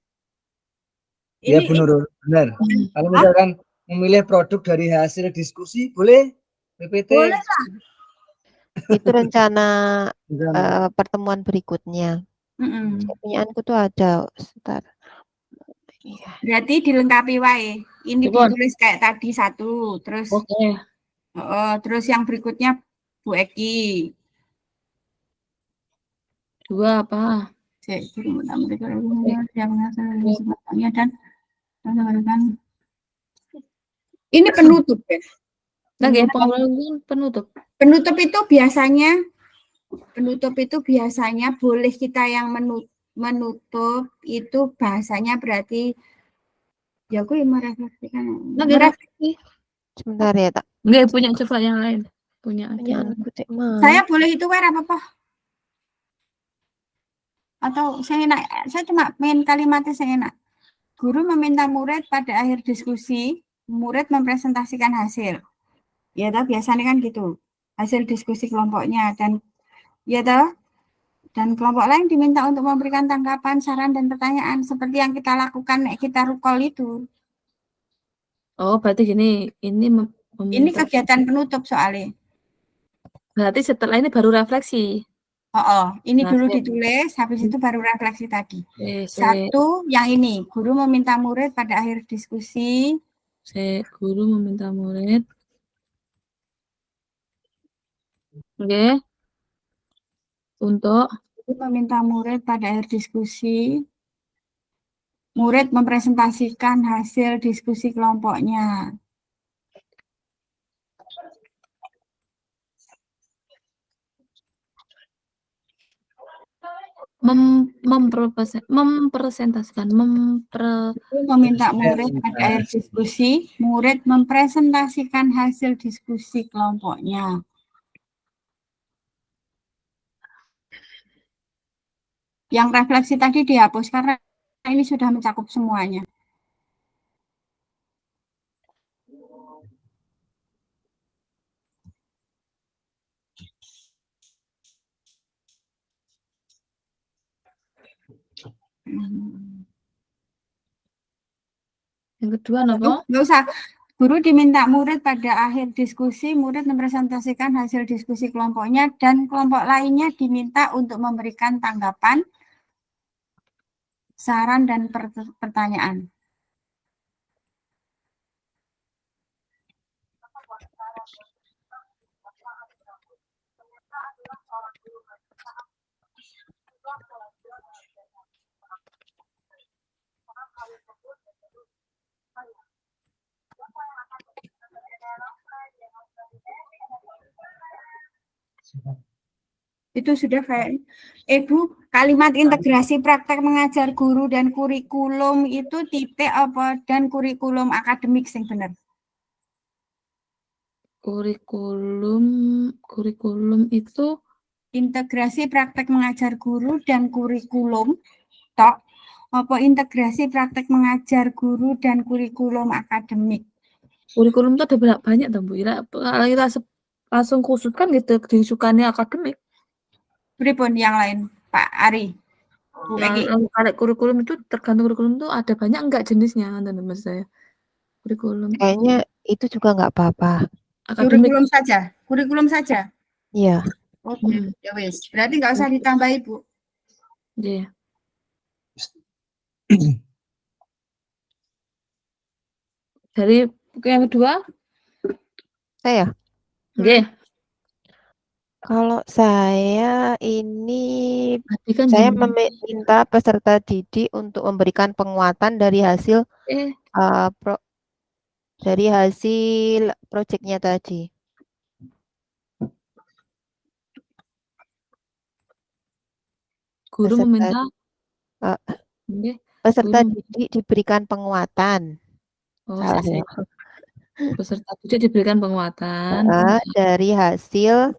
C: Iya benar. Kalau misalkan memilih produk dari hasil diskusi, boleh PPT?
A: Boleh lah.
D: Itu rencana pertemuan berikutnya. Pertanyaanku tuh ada, sebentar.
A: Berarti dilengkapi wae. Ini ditulis kayak tadi 1, terus terus yang berikutnya Bu Eki.
B: 2 apa?
A: Ini penutup ya.
B: Penutup.
A: Penutup itu biasanya boleh kita yang menutup itu bahasanya berarti ya aku yang merefleksikan.
D: Sebentar ya, Tak.
B: Enggak punya coba yang lain. Punya
A: Saya boleh itu apa? Atau saya cuma main kalimatnya saya enak. Guru meminta murid pada akhir diskusi, murid mempresentasikan hasil. Ya toh, biasanya kan gitu. Hasil diskusi kelompoknya dan dan kelompok lain diminta untuk memberikan tanggapan, saran dan pertanyaan seperti yang kita lakukan kita recall itu.
B: Oh, berarti gini,
A: ini kegiatan penutup soalnya.
B: Berarti setelah ini baru refleksi.
A: Ini dulu ditulis, habis itu baru refleksi tadi. 1 yang ini, guru meminta murid pada akhir diskusi.
B: Guru meminta murid. Untuk
A: meminta murid pada akhir diskusi. Murid mempresentasikan hasil diskusi kelompoknya.
B: mempresentasikan
A: meminta murid pada akhir diskusi, murid mempresentasikan hasil diskusi kelompoknya. Yang refleksi tadi dihapus karena ini sudah mencakup semuanya.
B: Yang kedua apa?
A: Nggak usah. Guru diminta murid pada akhir diskusi, murid mempresentasikan hasil diskusi kelompoknya dan kelompok lainnya diminta untuk memberikan tanggapan, saran, dan pertanyaan. Itu sudah kayak Bu, kalimat integrasi praktek mengajar guru dan kurikulum itu titik apa dan kurikulum akademik sing bener?
B: Kurikulum itu
A: integrasi praktek mengajar guru dan kurikulum tok apa integrasi praktek mengajar guru dan kurikulum akademik?
B: Kurikulum itu ada banyak tuh Bu. Kalau kita langsung khususkan gitu disukannya akademik.
A: Pripun yang lain, Pak Ari? Bu
B: Nah,
A: Eki.
B: kalau kurikulum itu tergantung kurikulum itu ada banyak enggak jenisnya, maksud saya. Kurikulum
D: Kayaknya itu juga nggak apa-apa.
B: akademik.
A: Kurikulum saja. Kurikulum saja.
D: Iya.
A: Oke, ya wis. Berarti nggak usah ditambahi, Bu.
B: Iya. Dari buku yang kedua,
D: Saya.
B: nggih.
D: Kalau saya ini
B: Tadi kan
D: saya
B: jenengan
D: meminta peserta didik untuk memberikan penguatan dari hasil proyeknya tadi.
B: Guru meminta nggih.
D: Peserta
B: Guru
D: didik diberikan penguatan. Salah ya.
B: Peserta didik diberikan penguatan
D: Dari hasil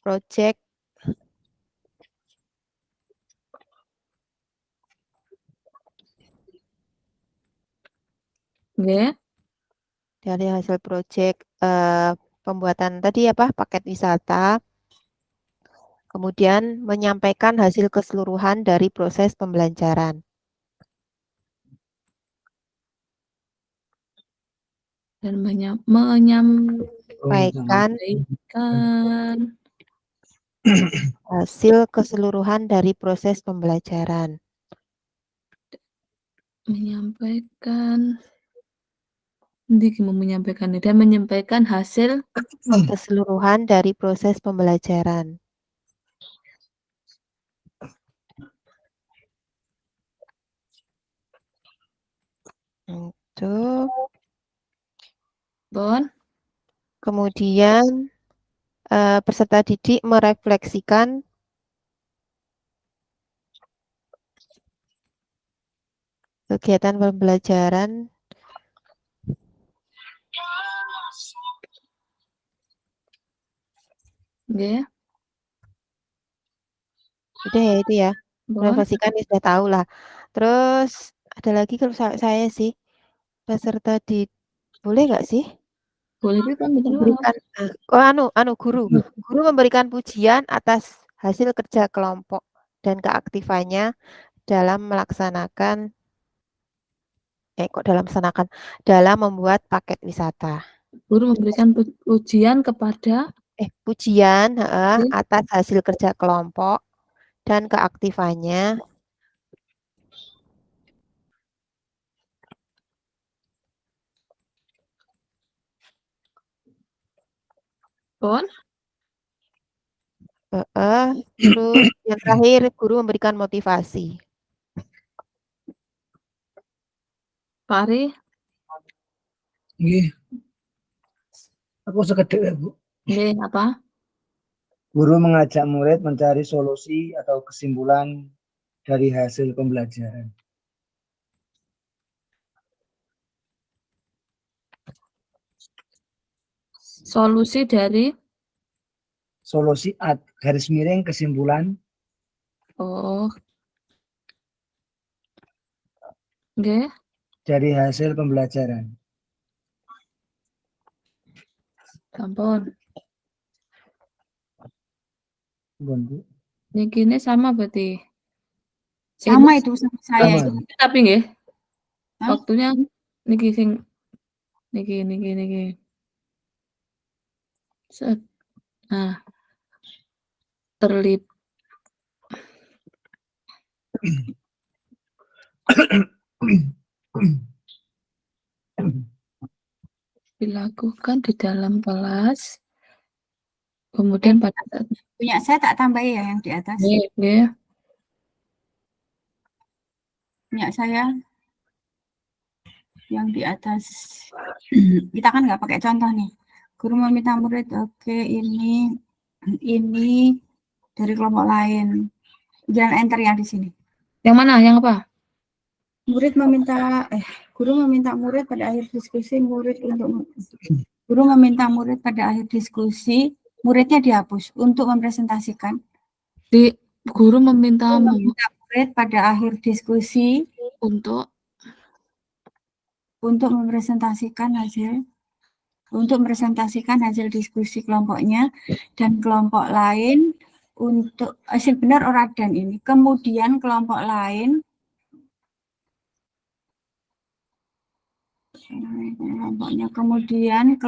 D: proyek
B: nggih.
D: Dari hasil proyek pembuatan tadi apa paket wisata. Kemudian menyampaikan hasil keseluruhan dari proses pembelajaran.
B: Dan menyampaikan
D: hasil keseluruhan dari proses pembelajaran.
B: Menyampaikan dan menyampaikan hasil
D: keseluruhan dari proses pembelajaran. Itu.
B: Bon.
D: Kemudian peserta didik merefleksikan kegiatan pembelajaran
B: nggih.
D: Udah ya itu ya. Merefleksikan ya sudah tahu lah. Terus ada lagi kalau saya sih peserta didik boleh nggak sih?
B: Boleh kan
D: Memberikan guru memberikan pujian atas hasil kerja kelompok dan keaktifannya dalam melaksanakan dalam membuat paket wisata.
B: Guru memberikan pujian kepada
D: pujian atas hasil kerja kelompok dan keaktifannya
B: Bon.
D: Terus yang terakhir guru memberikan motivasi.
B: Pak Ari.
C: Nggih. Aku sekedar, Bu.
B: Nggih, apa?
C: Guru mengajak murid mencari solusi atau kesimpulan dari hasil pembelajaran.
B: Solusi dari
C: solusi garis miring kesimpulan.
B: Oh. Nggih.
C: Dari hasil pembelajaran.
B: Sampun.
C: Bu.
B: Ini sama berarti.
A: Sama itu sama saya.
B: Tapi nggih. Waktunya niki sing niki. Set. Nah. Dilakukan di dalam kelas. Kemudian pada saat
A: punya saya tak tambahi ya yang di atas.
B: Nggih.
A: Punya saya yang di atas. Kita kan nggak pakai contoh nih. Guru meminta murid, oke, ini dari kelompok lain. Jangan enter yang di sini.
B: Yang mana? Yang apa?
A: Guru meminta murid pada akhir diskusi guru meminta murid pada akhir diskusi muridnya dihapus untuk mempresentasikan.
B: Guru meminta
A: murid pada akhir diskusi
B: untuk
A: mempresentasikan hasil diskusi kelompoknya dan kelompok lain untuk hasil benar ora dan ini. Kemudian kelompok lain kelompoknya, kemudian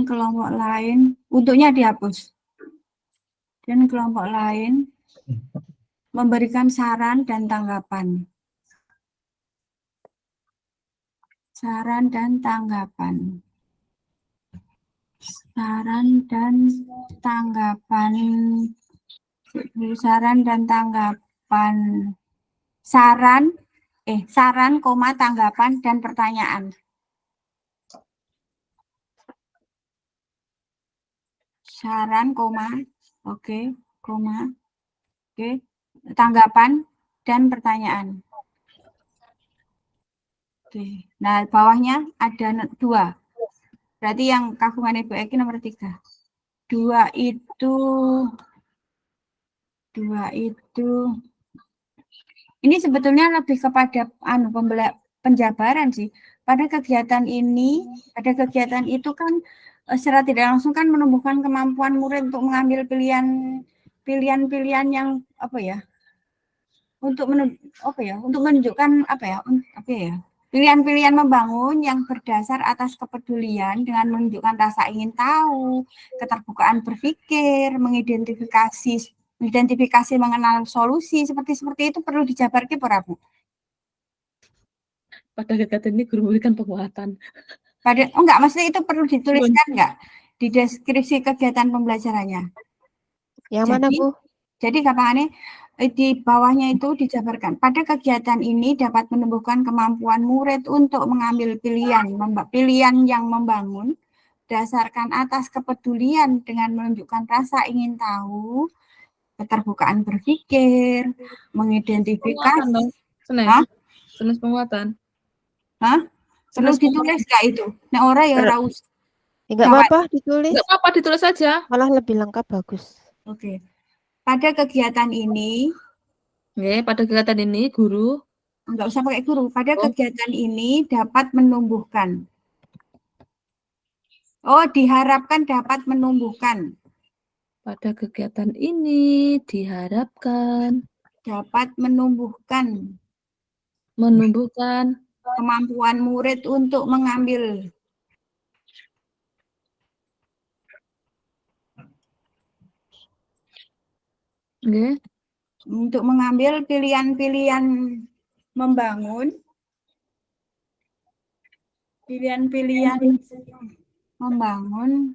A: kelompok lain untuknya dihapus. Dan kelompok lain memberikan saran dan tanggapan. Saran dan tanggapan. Saran dan tanggapan. Saran dan tanggapan. Saran, koma, tanggapan dan pertanyaan. Saran, koma, oke, koma, oke, tanggapan dan pertanyaan. Oke. Nah, bawahnya ada 2. Berarti yang kagungan Ibu Eki nomor 3. 2 itu ini sebetulnya lebih kepada penjabaran sih. Pada kegiatan itu kan secara tidak langsung kan menumbuhkan kemampuan murid untuk mengambil pilihan-pilihan yang untuk menunjukkan pilihan-pilihan membangun yang berdasar atas kepedulian dengan menunjukkan rasa ingin tahu, keterbukaan berpikir, mengidentifikasi mengenal solusi, seperti itu perlu dijabarkan para Bu.
B: Pada kegiatan ini guru memberikan penguatan.
A: Enggak, maksudnya itu perlu dituliskan enggak di deskripsi kegiatan pembelajarannya.
D: Yang mana, Bu?
A: Jadi gampangnya di bawahnya itu dijabarkan. Pada kegiatan ini dapat menumbuhkan kemampuan murid untuk mengambil pilihan yang membangun berdasarkan atas kepedulian dengan menunjukkan rasa ingin tahu, keterbukaan berpikir, mengidentifikasi.
B: Senes penguatan.
A: Perlu ditulis enggak itu? Nah, ora ya ora usah.
D: Enggak apa-apa ditulis.
B: Enggak apa-apa ditulis saja.
D: Malah lebih lengkap, bagus.
A: Oke. Pada kegiatan ini,
B: pada kegiatan ini guru
A: enggak usah pakai guru. Pada kegiatan ini dapat menumbuhkan. Diharapkan dapat menumbuhkan.
B: Pada kegiatan ini diharapkan
A: dapat menumbuhkan kemampuan murid untuk mengambil pilihan-pilihan membangun,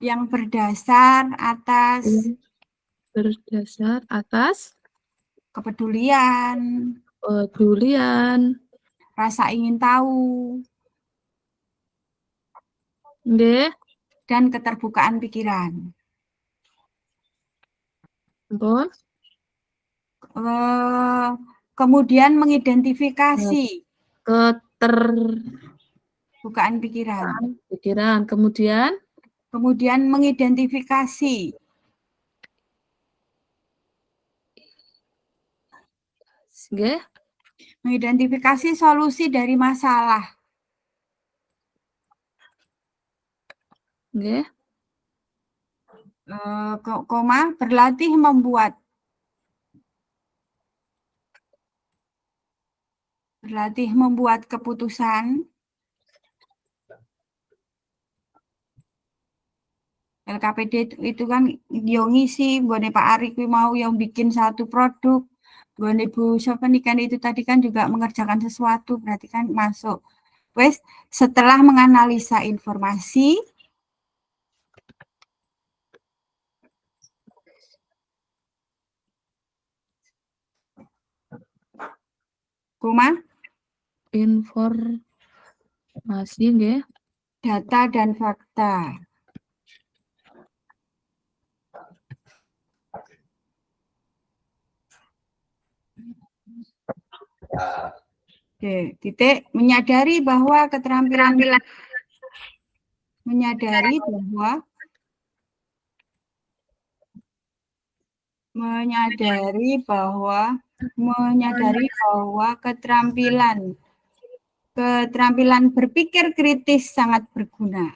A: yang berdasar atas kepedulian, rasa ingin tahu, dan keterbukaan pikiran. Kemudian mengidentifikasi keterbukaan pikiran. Kemudian mengidentifikasi solusi dari masalah. Berlatih membuat keputusan. LKPD itu kan yang ngisi, buat Pak Ari mau yang bikin satu produk, buat Ibu Sofenikan itu tadi kan juga mengerjakan sesuatu, berarti kan masuk. Setelah menganalisa informasi,
B: informasi
A: data dan fakta. Titik menyadari bahwa keterampilan menyadari bahwa keterampilan Keterampilan berpikir kritis sangat berguna.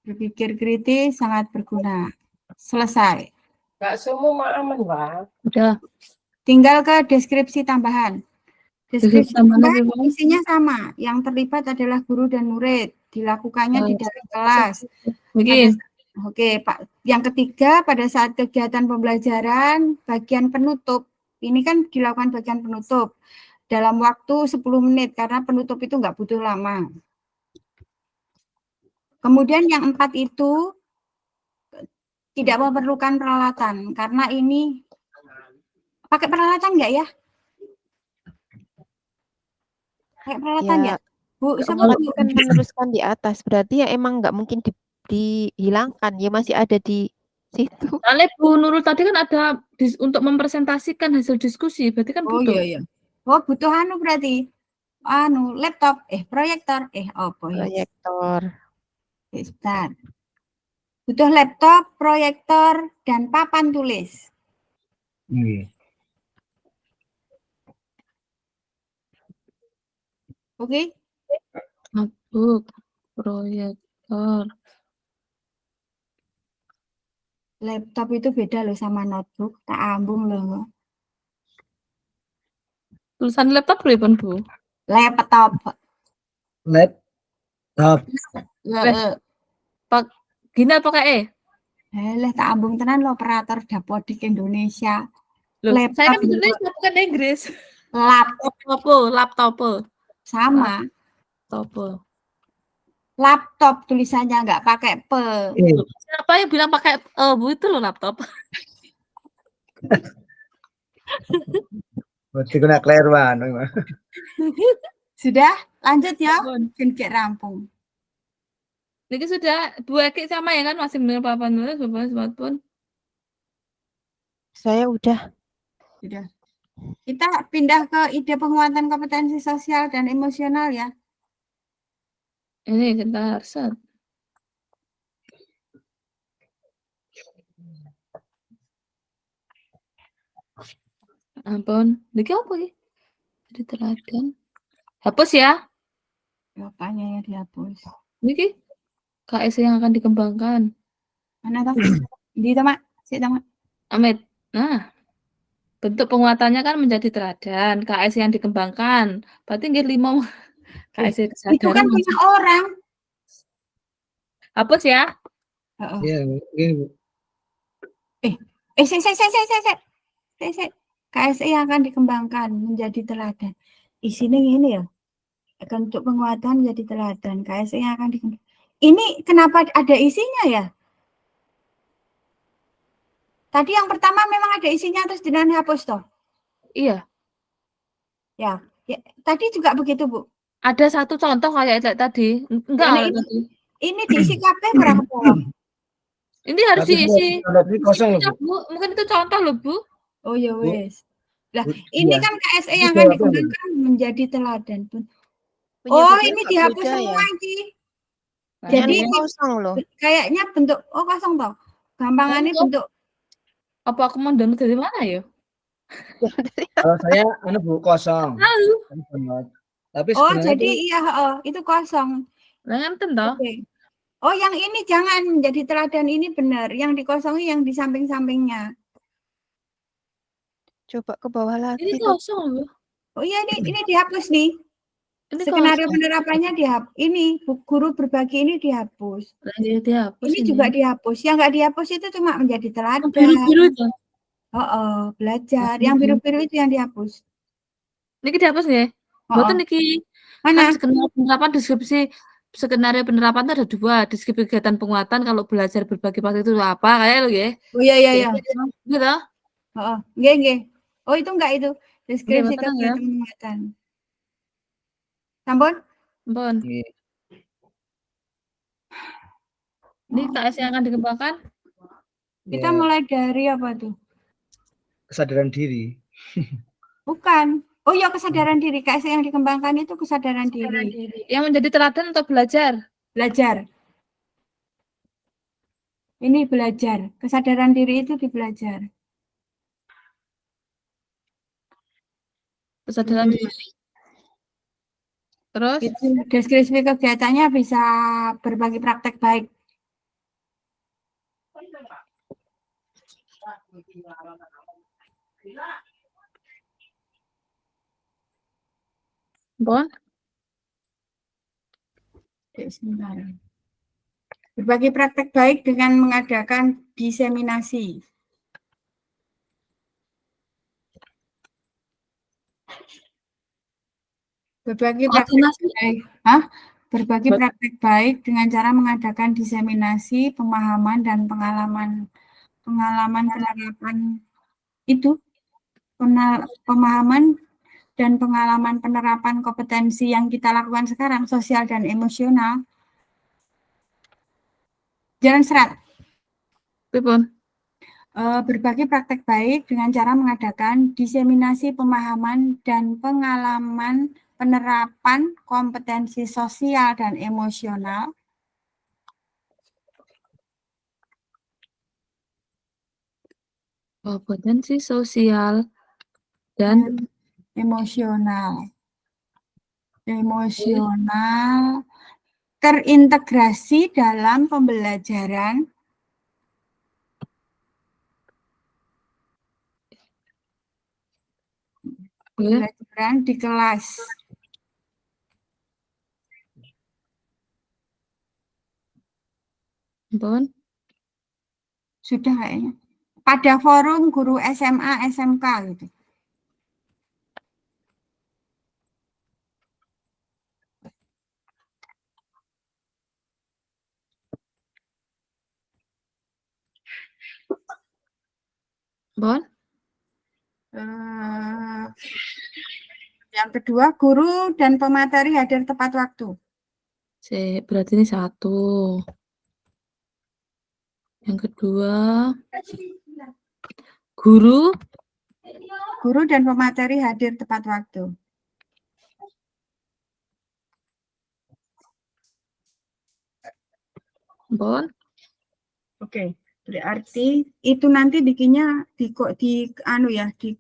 A: Berpikir kritis sangat berguna. Selesai.
E: Nggak semua aman, Pak.
B: Udah.
A: Tinggal ke deskripsi tambahan. Deskripsi tambahan isinya sama. Yang terlibat adalah guru dan murid. Dilakukannya di dalam kelas. Oke, Pak. Yang ketiga, pada saat kegiatan pembelajaran, bagian penutup. Ini kan dilakukan bagian penutup dalam waktu 10 menit, karena penutup itu nggak butuh lama. Kemudian yang 4 itu tidak memerlukan peralatan, karena ini pakai peralatan nggak ya? Pakai peralatan ya? Bu,
D: kan meneruskan di atas, berarti ya emang nggak mungkin dihilangkan, ya masih ada di situ.
B: Soalnya Bu Nurul tadi kan ada untuk mempresentasikan hasil diskusi, berarti kan butuh.
A: Oh iya. Oh, butuh berarti. Laptop, proyektor,
D: Proyektor.
A: Bentar. Butuh laptop, proyektor, dan papan tulis. Oke?
B: Notebook, proyektor.
A: Laptop itu beda loh sama notebook, tak ambung loh.
B: Tulisan laptop berapa, Bu?
A: Laptop.
B: Gini apa kayak
A: tak ambung tenan lo operator Dapodik Indonesia.
B: Loh,
A: laptop
B: saya kan Indonesia bukan Inggris. Laptop.
A: Sama. Laptop tulisannya nggak pakai P.
B: Siapa yang bilang pakai Bu, itu loh laptop.
A: Sudah, lanjut ya. Kayak rampung.
B: Ini sudah 2 Eki sama ya kan, masih benar papan tulis, Bapak smartphone.
D: Saya udah.
A: Kita pindah ke ide penguatan kompetensi sosial dan emosional ya.
B: Ini sebentar, set. Ampun, ini apa ya? Jadi teladan. Hapus ya.
A: Apanya ya dihapus?
B: Ini KS yang akan dikembangkan.
A: Mana toh? Di Tamak.
B: Amit. Nah, bentuk penguatannya kan menjadi teladan. KS yang dikembangkan. Berarti nggih 5 KS kesadaran.
A: Itu kan punya orang.
B: Hapus ya.
A: KSE yang akan dikembangkan menjadi teladan. Isinya ini ya. Untuk penguatan menjadi teladan. KSE yang akan dikembangkan. Ini kenapa ada isinya ya? Tadi yang pertama memang ada isinya terus dengan hapus toh?
B: Iya.
A: Ya. Tadi juga begitu, Bu.
B: Ada satu contoh kayak tadi. Enggak,
A: ini diisi kabeh berapa bawah?
B: Ini harus diisi.
C: Kosong loh,
B: Bu. Mungkin itu contoh loh, Bu.
A: Oh ya wes. Lah, ini kan KSE yang akan dikembangkan menjadi teladan pun. Oh, ini dihapus semua ini. Jadi
D: kosong loh.
A: Kayaknya bentuk kosong toh. Gampangannya bentuk.
B: Apa aku mau download dari mana ya?
C: Kalau saya Bu kosong. Tapi
A: jadi iya, itu kosong.
B: Ngenten toh.
A: Okay. Oh, yang ini jangan menjadi teladan, ini benar. Yang dikosongi yang di samping-sampingnya.
D: Coba ke bawah lagi.
B: Ini kosong loh.
A: Oh iya, ini dihapus nih. Ini skenario penerapannya dihapus. Ini guru berbagi ini dihapus.
B: Dihapus
A: ini juga dihapus. Yang nggak dihapus itu cuma menjadi teladan.
B: Biru-biru itu.
A: Belajar. Yang biru-biru itu yang dihapus.
B: Niki dihapus ya? Betul niki.
A: Mana?
B: Kan skenario penerapan deskripsi skenario penerapan itu ada 2, deskripsi kegiatan penguatan kalau belajar berbagi waktu itu apa kayak lo ya.
A: Oh iya.
B: Gitu.
A: Nggih. Oh, itu enggak itu. Deskripsi kegiatan penguatan. Sampun?
B: Sampun. Ini KS yang akan dikembangkan?
A: Kita mulai dari apa tuh?
C: Kesadaran diri.
A: Bukan. Oh ya, kesadaran diri. KS yang dikembangkan itu kesadaran diri.
B: Yang menjadi teladan atau belajar?
A: Belajar. Ini belajar. Kesadaran diri itu di belajar.
B: Kesadaran diri. Terus?
A: Itu deskripsi kegiatannya bisa berbagi praktek baik.
B: Bon?
A: Sebentar. Berbagi praktek baik dengan mengadakan diseminasi. Berbagi praktek baik. Berbagi praktek baik dengan cara mengadakan diseminasi, pemahaman dan pengalaman penerapan itu, pemahaman dan pengalaman penerapan kompetensi yang kita lakukan sekarang, sosial dan emosional. Jalan serat. Berbagi praktek baik dengan cara mengadakan diseminasi pemahaman dan pengalaman penerapan kompetensi sosial dan emosional.
B: Kompetensi sosial dan
A: emosional. Terintegrasi dalam pembelajaran di kelas.
B: Bon?
A: Sudah kayaknya. Pada forum guru SMA, SMK gitu.
B: Bon?
A: Yang kedua, guru dan pemateri hadir tepat waktu.
B: Berarti ini 1. Yang kedua, guru
A: dan pemateri hadir tepat waktu.
B: Bon?
A: Oke, berarti itu nanti bikinnya di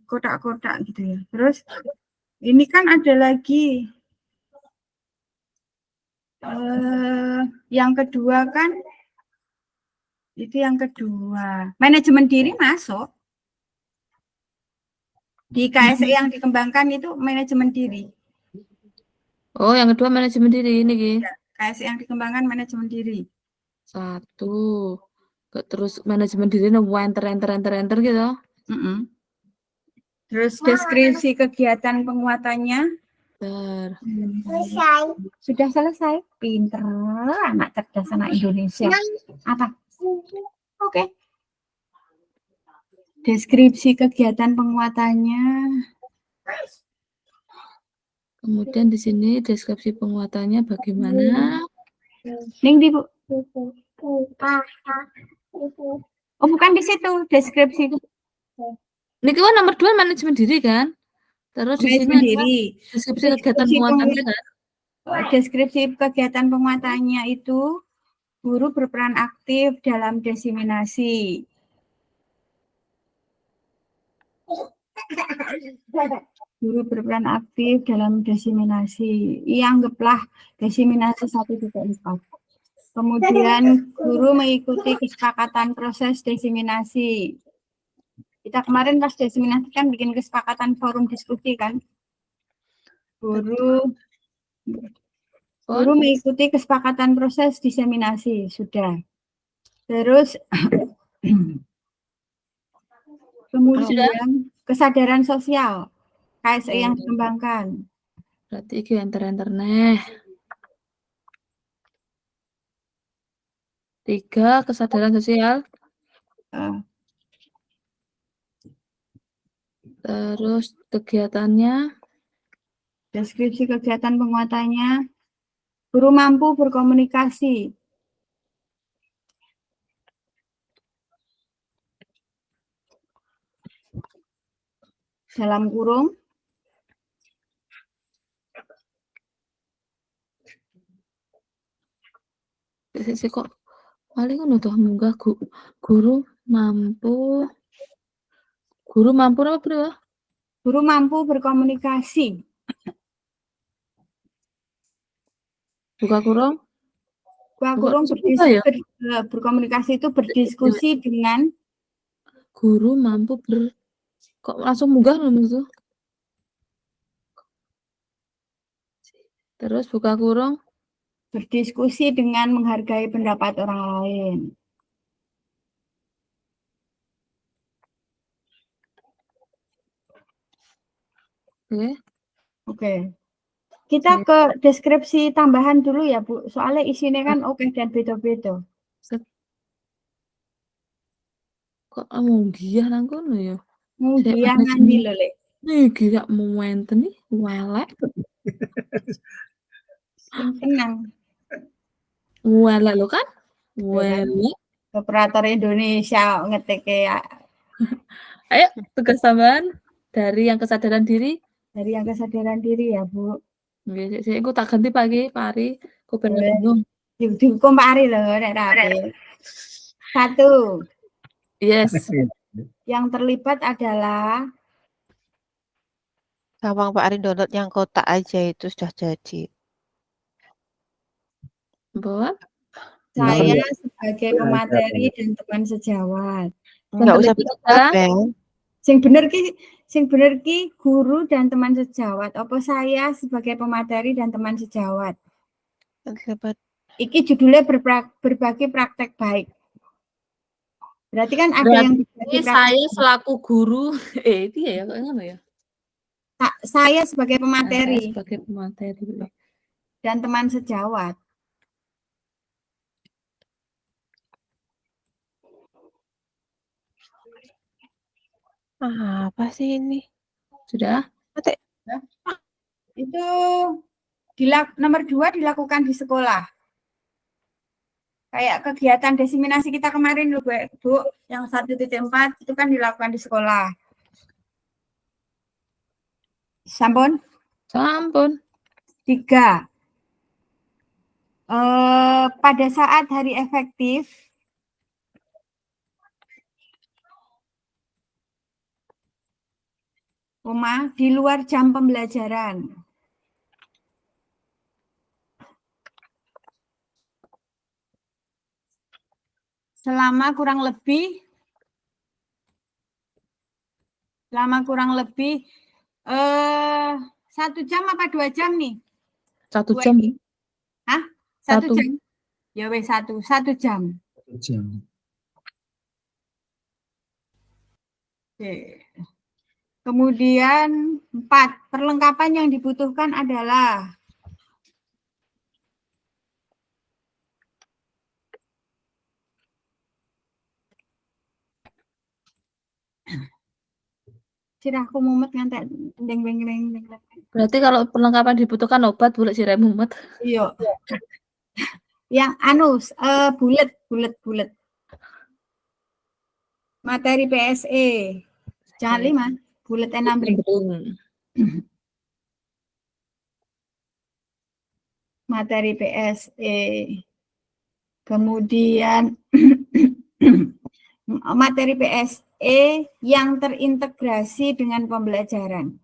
A: kotak-kotak gitu ya. Terus ini kan ada lagi yang kedua kan, itu yang kedua. Manajemen diri masuk. Di KSE yang dikembangkan itu manajemen diri.
B: Oh, yang kedua manajemen diri ini, Ki.
A: Ya, KSE yang dikembangkan manajemen diri.
B: 1. Terus manajemen diri enter gitu.
A: Terus deskripsi kegiatan penguatannya. Sudah selesai. Pinter, anak cerdas, anak Indonesia. Apa? Oke. Deskripsi kegiatan penguatannya.
B: Kemudian di sini deskripsi penguatannya bagaimana?
A: Ning di Bu. Oh, bukan di situ deskripsi.
B: Ini kan nomor 2 manajemen diri kan? Terus di sini ada deskripsi kegiatan penguatannya kan?
A: Deskripsi kegiatan penguatannya itu guru berperan aktif dalam diseminasi. Guru berperan aktif dalam diseminasi. Anggaplah diseminasi 1.4. Kemudian guru mengikuti kesepakatan proses diseminasi. Kita kemarin pas diseminasi kan bikin kesepakatan forum diskusi kan. Guru mengikuti kesepakatan proses diseminasi, sudah. Terus kemudian kesadaran sosial, KSE yang dikembangkan.
B: Berarti iki enter nih. 3 kesadaran sosial. Terus kegiatannya.
A: Deskripsi kegiatan penguatannya. Guru mampu berkomunikasi. Dalam kurung.
B: Sisi kok paling ngono toh munggah guru mampu apa, Bro?
A: Guru mampu berkomunikasi.
B: Buka kurung.
A: Buka
B: Buka
A: kurung
B: susah ya?
A: berkomunikasi itu berdiskusi dengan
B: Guru mampu kok langsung munggah loh itu. Terus buka kurung.
A: berdiskusi dengan menghargai pendapat orang lain. Oke. Kita ke deskripsi tambahan dulu ya, Bu. Soalnya isinya kan oke dan beda-beda.
B: Kok munggah nang kono ya?
A: Munggah nganti lho, Lek.
B: Iki gak momentum nih, welek.
A: Sing tenang.
B: Welek lo kan? Welek.
A: Operator Indonesia ngetik ya.
B: Ayo, tugas tambahan dari yang kesadaran diri.
A: Dari yang kesadaran diri ya, Bu.
B: Saya aku tak ganti pagi, Pari. Aku pengen bingung.
A: Dihukum Pak Ari loh, nek rapi. 1.
B: Yes.
A: Yang terlibat adalah
D: gampang Pak Ari download yang kotak aja itu sudah jadi.
B: Bahwa
A: saya sebagai pemateri dan teman sejawat.
D: Enggak usah bilang.
A: Sing bener ki guru dan teman sejawat. Apa saya sebagai pemateri dan teman sejawat? Iki judulnya berbagi praktek baik. Berarti kan ada yang berbagi praktek.
B: Saya selaku guru, itu ya kok ngono ya.
A: Saya sebagai pemateri.
B: Saya sebagai pemateri
A: dan teman sejawat.
D: Apa sih ini?
B: Sudah?
A: Itu nomor 2 dilakukan di sekolah. Kayak kegiatan diseminasi kita kemarin loh, Bu, yang 1.4 itu kan dilakukan di sekolah. Sampun?
B: Sampun.
A: 3. Pada saat hari efektif, di luar jam pembelajaran. Selama kurang lebih 1 jam apa 2 jam nih?
B: 1 jam.
A: Hah? 1 jam? Ya wes 1 jam.
C: 1 jam.
A: Oke. Kemudian 4, perlengkapan yang dibutuhkan adalah sirahku mumet ngantek deng-deng.
B: Berarti kalau perlengkapan dibutuhkan obat boleh sirah mumet.
A: Iya. Yang bulet. Materi PSE. Jangan 5, bulet enambring. Materi PSE. Kemudian materi PSE yang terintegrasi dengan pembelajaran.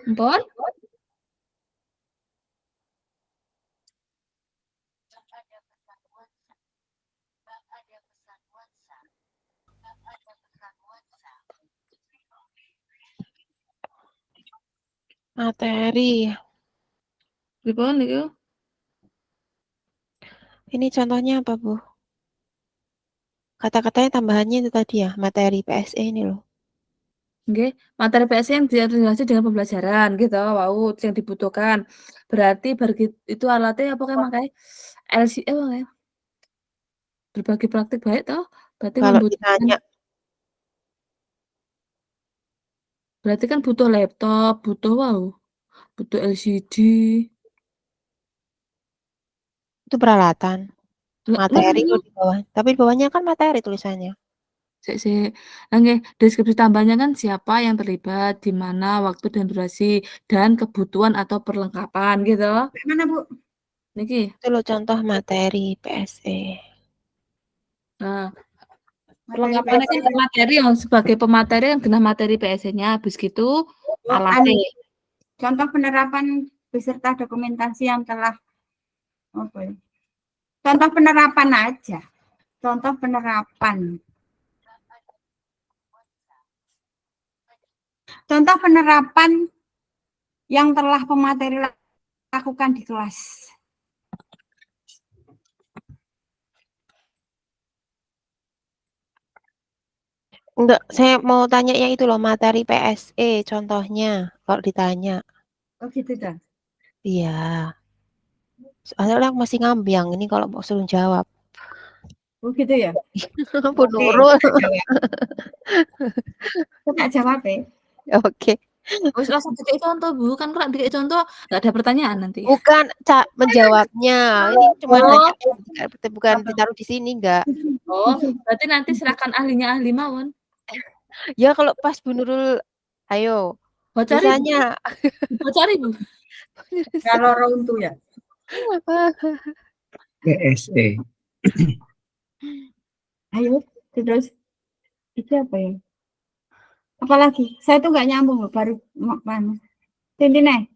B: Ampun.
D: Materi.
B: Pripun niku?
D: Ini contohnya apa, Bu? Kata-katanya tambahannya itu tadi ya, materi PSE ini loh.
B: Nggih, materi PSE yang terintegrasi dengan pembelajaran gitu, wow, yang dibutuhkan. Berarti itu alatnya apa kayak makanya LCE ya. Berbagi praktik baik toh, berarti
D: Kalau
B: membutuhkan
D: ditanya
B: Berarti kan butuh laptop, butuh butuh LCD.
D: Itu peralatan. Materi
B: Ngono.
D: di bawah. Tapi di bawahnya kan materi tulisannya.
B: Sik. Oke, deskripsi tambahnya kan siapa yang terlibat, di mana, waktu dan durasi, dan kebutuhan atau perlengkapan gitu.
A: Mana, Bu?
B: Niki.
D: Itu loh contoh materi PSE.
B: Nah,
A: Materi
B: perlengkapannya kan
A: PSE.
B: materi yang sebagai pemateri kan kena materi PSE-nya, habis gitu alatnya.
A: Contoh penerapan beserta dokumentasi yang telah contoh penerapan aja. Contoh penerapan. Contoh penerapan yang telah pemateri lakukan di kelas.
D: Enggak, saya mau tanya yang itu loh, materi PSE contohnya kalau ditanya.
A: Oh gitu dah.
D: Iya. Soalnya aku masih ngambiang ini kalau mau suruh jawab.
A: Oh gitu ya.
D: Bu Nurul.
A: Tak jawab ya.
D: Oke.
B: Wis langsung dikei contoh, Bu. Kan kalau dikei contoh nggak ada pertanyaan nanti.
D: Bukan menjawabnya. Ini cuma nanya, bukan ditaruh di sini enggak.
B: Oh, berarti nanti silakan ahlinya ahli mawon.
D: Ya kalau pas Bu Nurul, ayo.
B: Bocari,
D: Misalnya.
B: Bocari, Bu.
A: Kalau runtuh ya.
C: PSE.
A: Ayo, terus itu apa ya? Apalagi saya tuh nggak nyambung loh, baru mana? Tintin.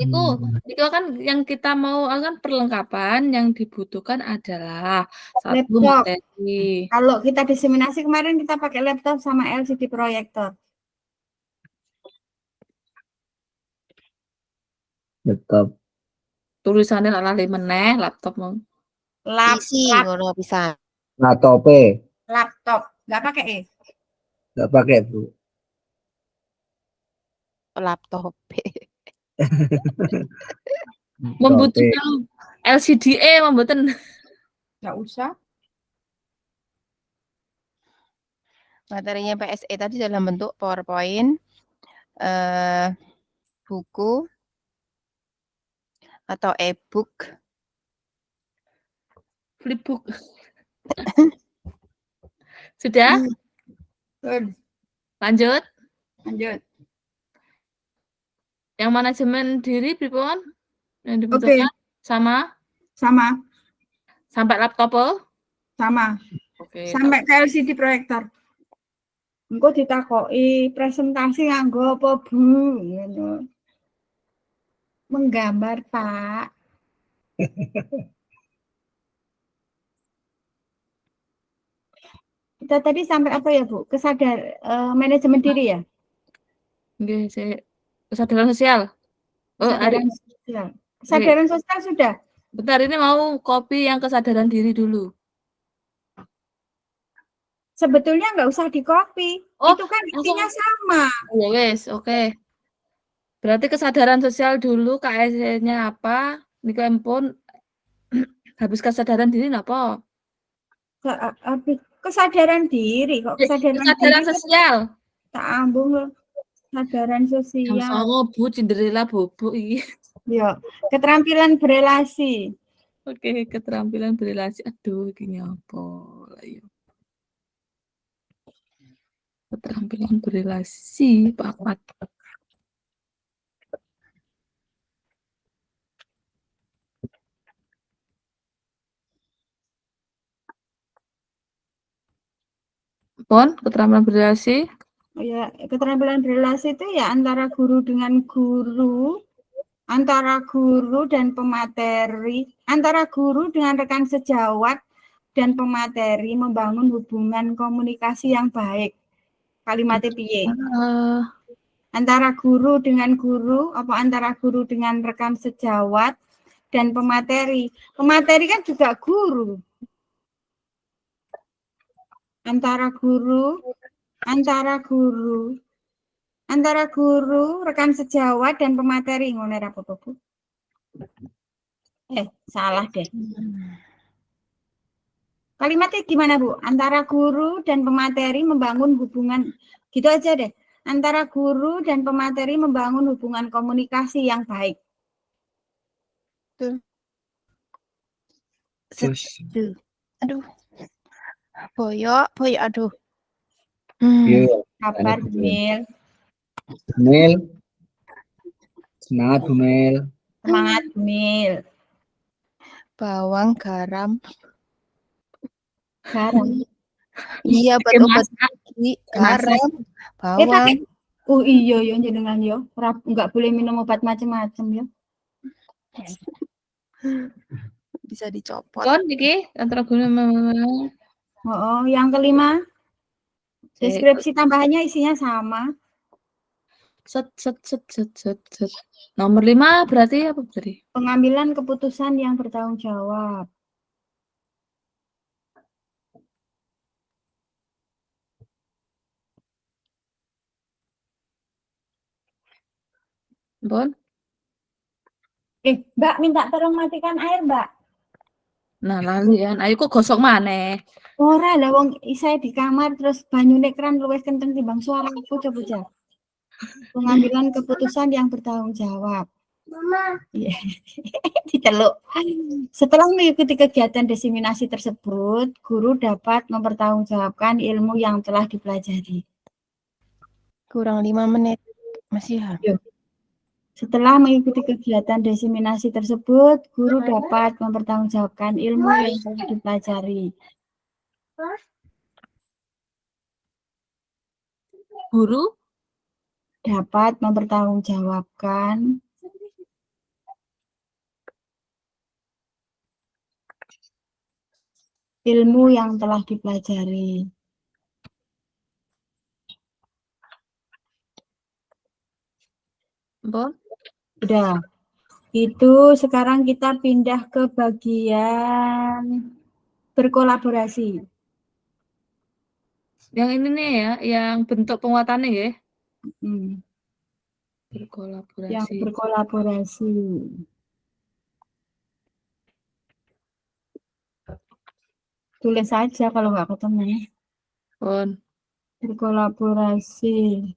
B: Itu kan yang kita mau kan perlengkapan yang dibutuhkan adalah satu
A: Laptop.
B: materi.
A: Kalau kita diseminasi kemarin kita pakai laptop sama LCD proyektor.
C: Laptop.
B: Tulisannya lali meneh laptop mau.
D: PC ngono bisa.
C: Laptop.
A: Laptop, nggak pakai
C: Nggak pakai, Bu.
D: Laptop.
B: Membutuhkan LCDE membutuhkan.
A: Nggak usah.
D: Materinya PSE tadi dalam bentuk PowerPoint, buku, atau e-book.
B: Flipbook. Sudah? Lanjut. Yang manajemen diri pripun? Yang dibutuhkan sama? Sampai laptop?
A: Sama.
B: Oke.
A: Sampai ke LCD proyektor. Engko ditakoki presentasi nganggo apa, Bu? Ngono. Menggambar, Pak. Kita tadi sampai apa ya, Bu? Manajemen diri ya?
B: Nggih, kesadaran sosial.
A: Kesadaran sosial. Kesadaran sosial sudah.
B: Bentar, ini mau copy yang kesadaran diri dulu.
A: Sebetulnya nggak usah di-copy. Itu kan intinya sama.
B: Ya wes, oke. Berarti kesadaran sosial dulu, KSE-nya apa? Niku empun habis kesadaran diri napa?
A: Kesadaran diri kok.
B: Kesadaran sosial.
A: Tak ambung loh. Kesadaran sosial.
B: Sama Bu Cinderella Bobo iki.
A: Ya, keterampilan berelasi.
B: Oke, keterampilan berelasi. Aduh, iki apa ya? Keterampilan berelasi, papat. Pon, keterampilan berelasi.
A: Ya, keterampilan berelasi itu ya antara guru dengan guru, antara guru dan pemateri, antara guru dengan rekan sejawat dan pemateri membangun hubungan komunikasi yang baik. Kalimatnya piye? Antara guru dengan guru, apa antara guru dengan rekan sejawat dan pemateri. Pemateri kan juga guru. Antara guru, rekan sejawat dan pemateri ngono ra apa-apa, Bu. Salah deh. Kalimatnya gimana, Bu? Antara guru dan pemateri membangun hubungan. Gitu aja deh. Antara guru dan pemateri membangun hubungan komunikasi yang baik.
D: Betul.
C: Terus
D: Aduh. Boyok, aduh.
C: yuk,
A: Kabar, Mil.
C: Mil. Semangat, Bu Mil.
A: Semangat, Mil.
D: Bawang, garam.
A: Garam.
D: Iya, buat obat gigi, garam, bawang.
A: Oh iya ya jenengan ya. Enggak boleh minum obat macam-macam ya.
D: Bisa dicopot.
B: Kon iki antara guru
A: Oh, yang kelima. Deskripsi tambahannya isinya sama.
B: Set. Nomor 5 berarti apa berarti?
A: Pengambilan keputusan yang bertanggung jawab.
B: Bon?
A: Mbak minta tolong matikan air, Mbak.
B: Nah, lalian. Ayo kok gosok maneh.
A: Ora lah wong saya di kamar terus banyune kran luwih kenceng timbang suaraku coba. Pengambilan keputusan yang bertanggung jawab. Mama. Iya. Diceluk. Setelah mengikuti kegiatan diseminasi tersebut, guru dapat mempertanggungjawabkan ilmu yang telah dipelajari.
D: Kurang 5 menit. Masih ya?
A: Setelah mengikuti kegiatan diseminasi tersebut, guru dapat mempertanggungjawabkan ilmu yang telah dipelajari.
B: Guru
A: dapat mempertanggungjawabkan ilmu yang telah dipelajari.
B: Bon?
A: Udah. Itu sekarang kita pindah ke bagian berkolaborasi.
B: Yang ini nih ya, yang bentuk penguatannya ya. Berkolaborasi.
A: Yang berkolaborasi. Tulis saja kalau nggak ketemu.
B: Bon.
A: Berkolaborasi.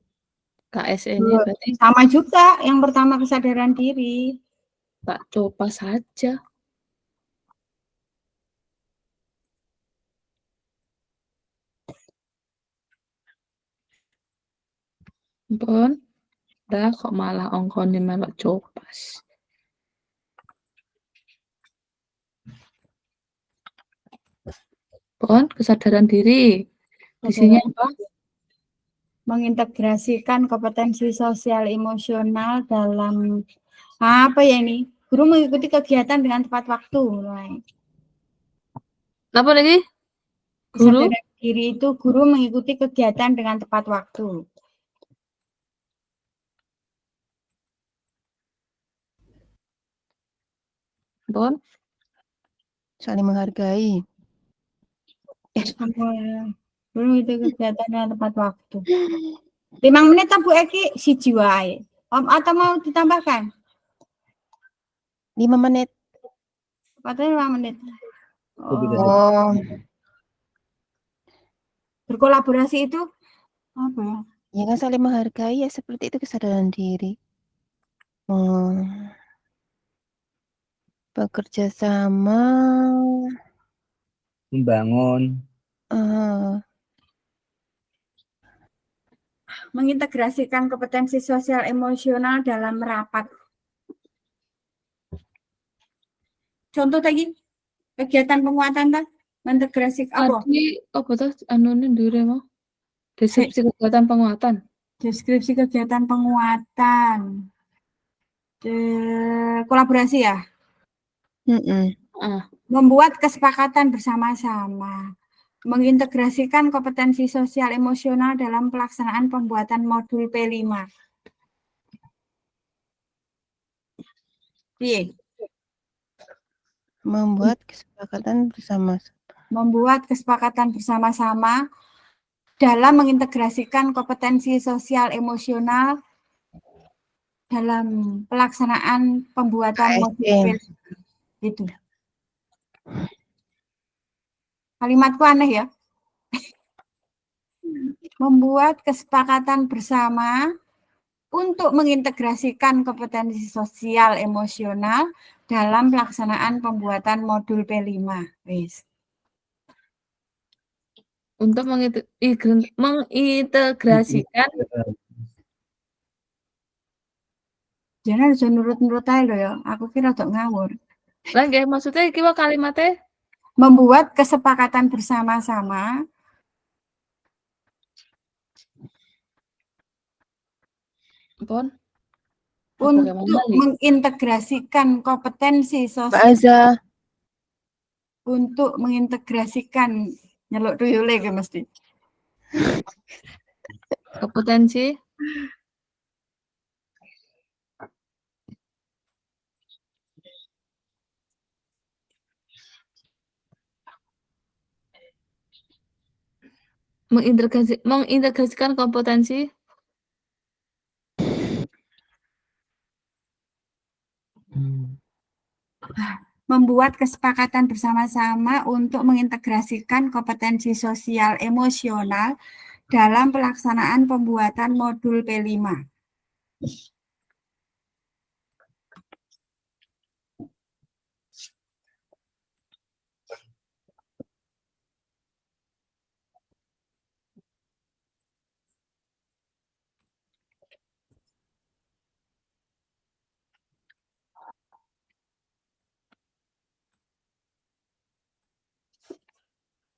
B: KSN-nya berarti
A: sama juga yang pertama kesadaran diri.
B: Tak coba saja. Bon, dah kok malah ongkone melok copas. Bon, kesadaran diri. Isinya apa?
A: Mengintegrasikan kompetensi sosial emosional dalam apa ya ini? Guru mengikuti kegiatan dengan tepat waktu.
B: Apa lagi? Guru?
A: Kesadaran diri itu guru mengikuti kegiatan dengan tepat waktu.
B: Bon?
D: Saling menghargai.
A: Guru itu kegiatan dengan tepat waktu. 5 menit Bu Eki siji wae. Atau mau ditambahkan?
D: 5 menit.
A: Katanya 5 menit.
D: Oh.
A: Berkolaborasi itu apa ya?
D: Ya kan saling menghargai ya seperti itu kesadaran diri. Bekerja sama.
C: Membangun.
A: Mengintegrasikan kompetensi sosial emosional dalam rapat. Contoh tadi kegiatan penguatan tak mengintegrasi apa?
B: Tadi apa tuh anune ndure mau? Deskripsi kegiatan penguatan. Deskripsi kegiatan penguatan. Kolaborasi ya? Membuat kesepakatan bersama-sama. Mengintegrasikan kompetensi sosial emosional dalam pelaksanaan pembuatan modul P5. Iya.
D: Membuat kesepakatan
A: bersama-sama dalam mengintegrasikan kompetensi sosial emosional dalam pelaksanaan pembuatan modul itu. Kalimatku aneh ya? membuat kesepakatan bersama untuk mengintegrasikan kompetensi sosial emosional dalam pelaksanaan pembuatan modul P5. Wis.
B: Untuk mengintegrasikan
A: Jangan aja nurut-nurut aja loh ya. Aku kira untuk ngawur.
B: lah nggih maksudnya iki wae kalimatnya
A: Membuat kesepakatan bersama-sama
B: pun
A: untuk mengintegrasikan kompetensi
D: Mbak
A: sosial
D: Aza.
A: untuk mengintegrasikan nyeluk tuyule ke mesti
B: kompetensi mengintegrasikan kompetensi
A: membuat kesepakatan bersama-sama untuk mengintegrasikan kompetensi sosial emosional dalam pelaksanaan pembuatan modul P5.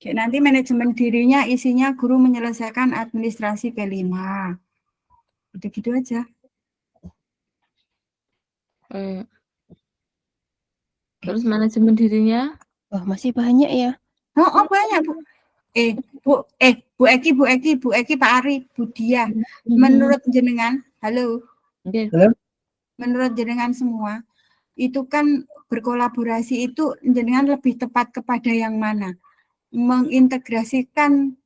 A: Oke, nanti manajemen dirinya isinya guru menyelesaikan administrasi P5. Udah gitu aja.
B: Terus manajemen dirinya?
D: Oh, masih banyak ya?
A: Oh banyak, Bu. Bu Eki, Pak Ari, Bu Dia. Menurut jenengan, halo.
C: Halo?
A: Menurut jenengan semua, itu kan berkolaborasi itu jenengan lebih tepat kepada yang mana? Mengintegrasikan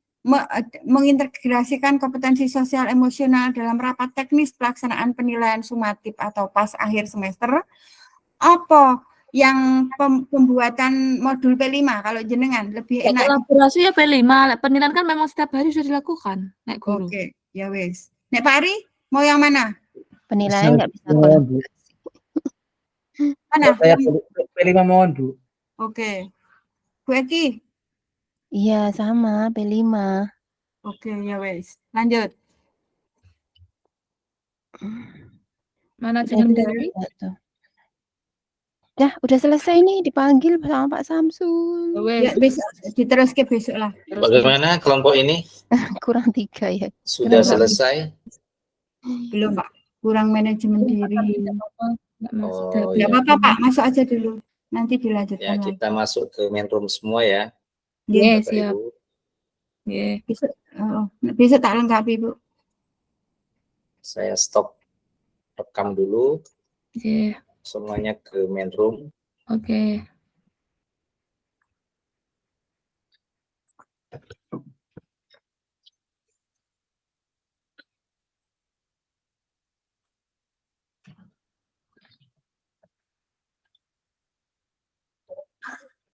A: kompetensi sosial emosional dalam rapat teknis pelaksanaan penilaian sumatif atau pas akhir semester, apa yang pembuatan modul P5 kalau jenengan lebih enak?
B: Kolaborasi ya P5, penilaian kan memang setiap hari sudah dilakukan, Nek Guru.
A: Oke, ya wes. Nek Pak Ari, mau yang mana?
D: Penilaian nggak bisa kolaborasi.
A: Mana?
C: Saya P5 mohon, Bu.
A: Oke. Bu Eki?
D: Iya, sama P5.
A: Oke, ya wes. Lanjut.
B: Manajemen diri.
D: Udah selesai nih dipanggil sama Pak Samsul.
A: Ya, besok diteruskan besok lah.
F: Bagaimana kelompok ini?
D: Kurang 3 ya.
F: Sudah selesai?
A: Belum, Pak. Kurang manajemen diri.
F: Oh,
A: Nggak
F: ya.
A: apa-apa, Pak. Masuk aja dulu. Nanti dilanjutkan
F: Ya, kita masuk ke main room semua ya.
B: Yes,
F: Bapak
B: siap.
F: Ibu.
B: Yeah.
A: Bisa tak lengkapi, Bu.
F: Saya stop rekam dulu.
B: Yeah.
F: Semuanya ke main room.
B: Oke.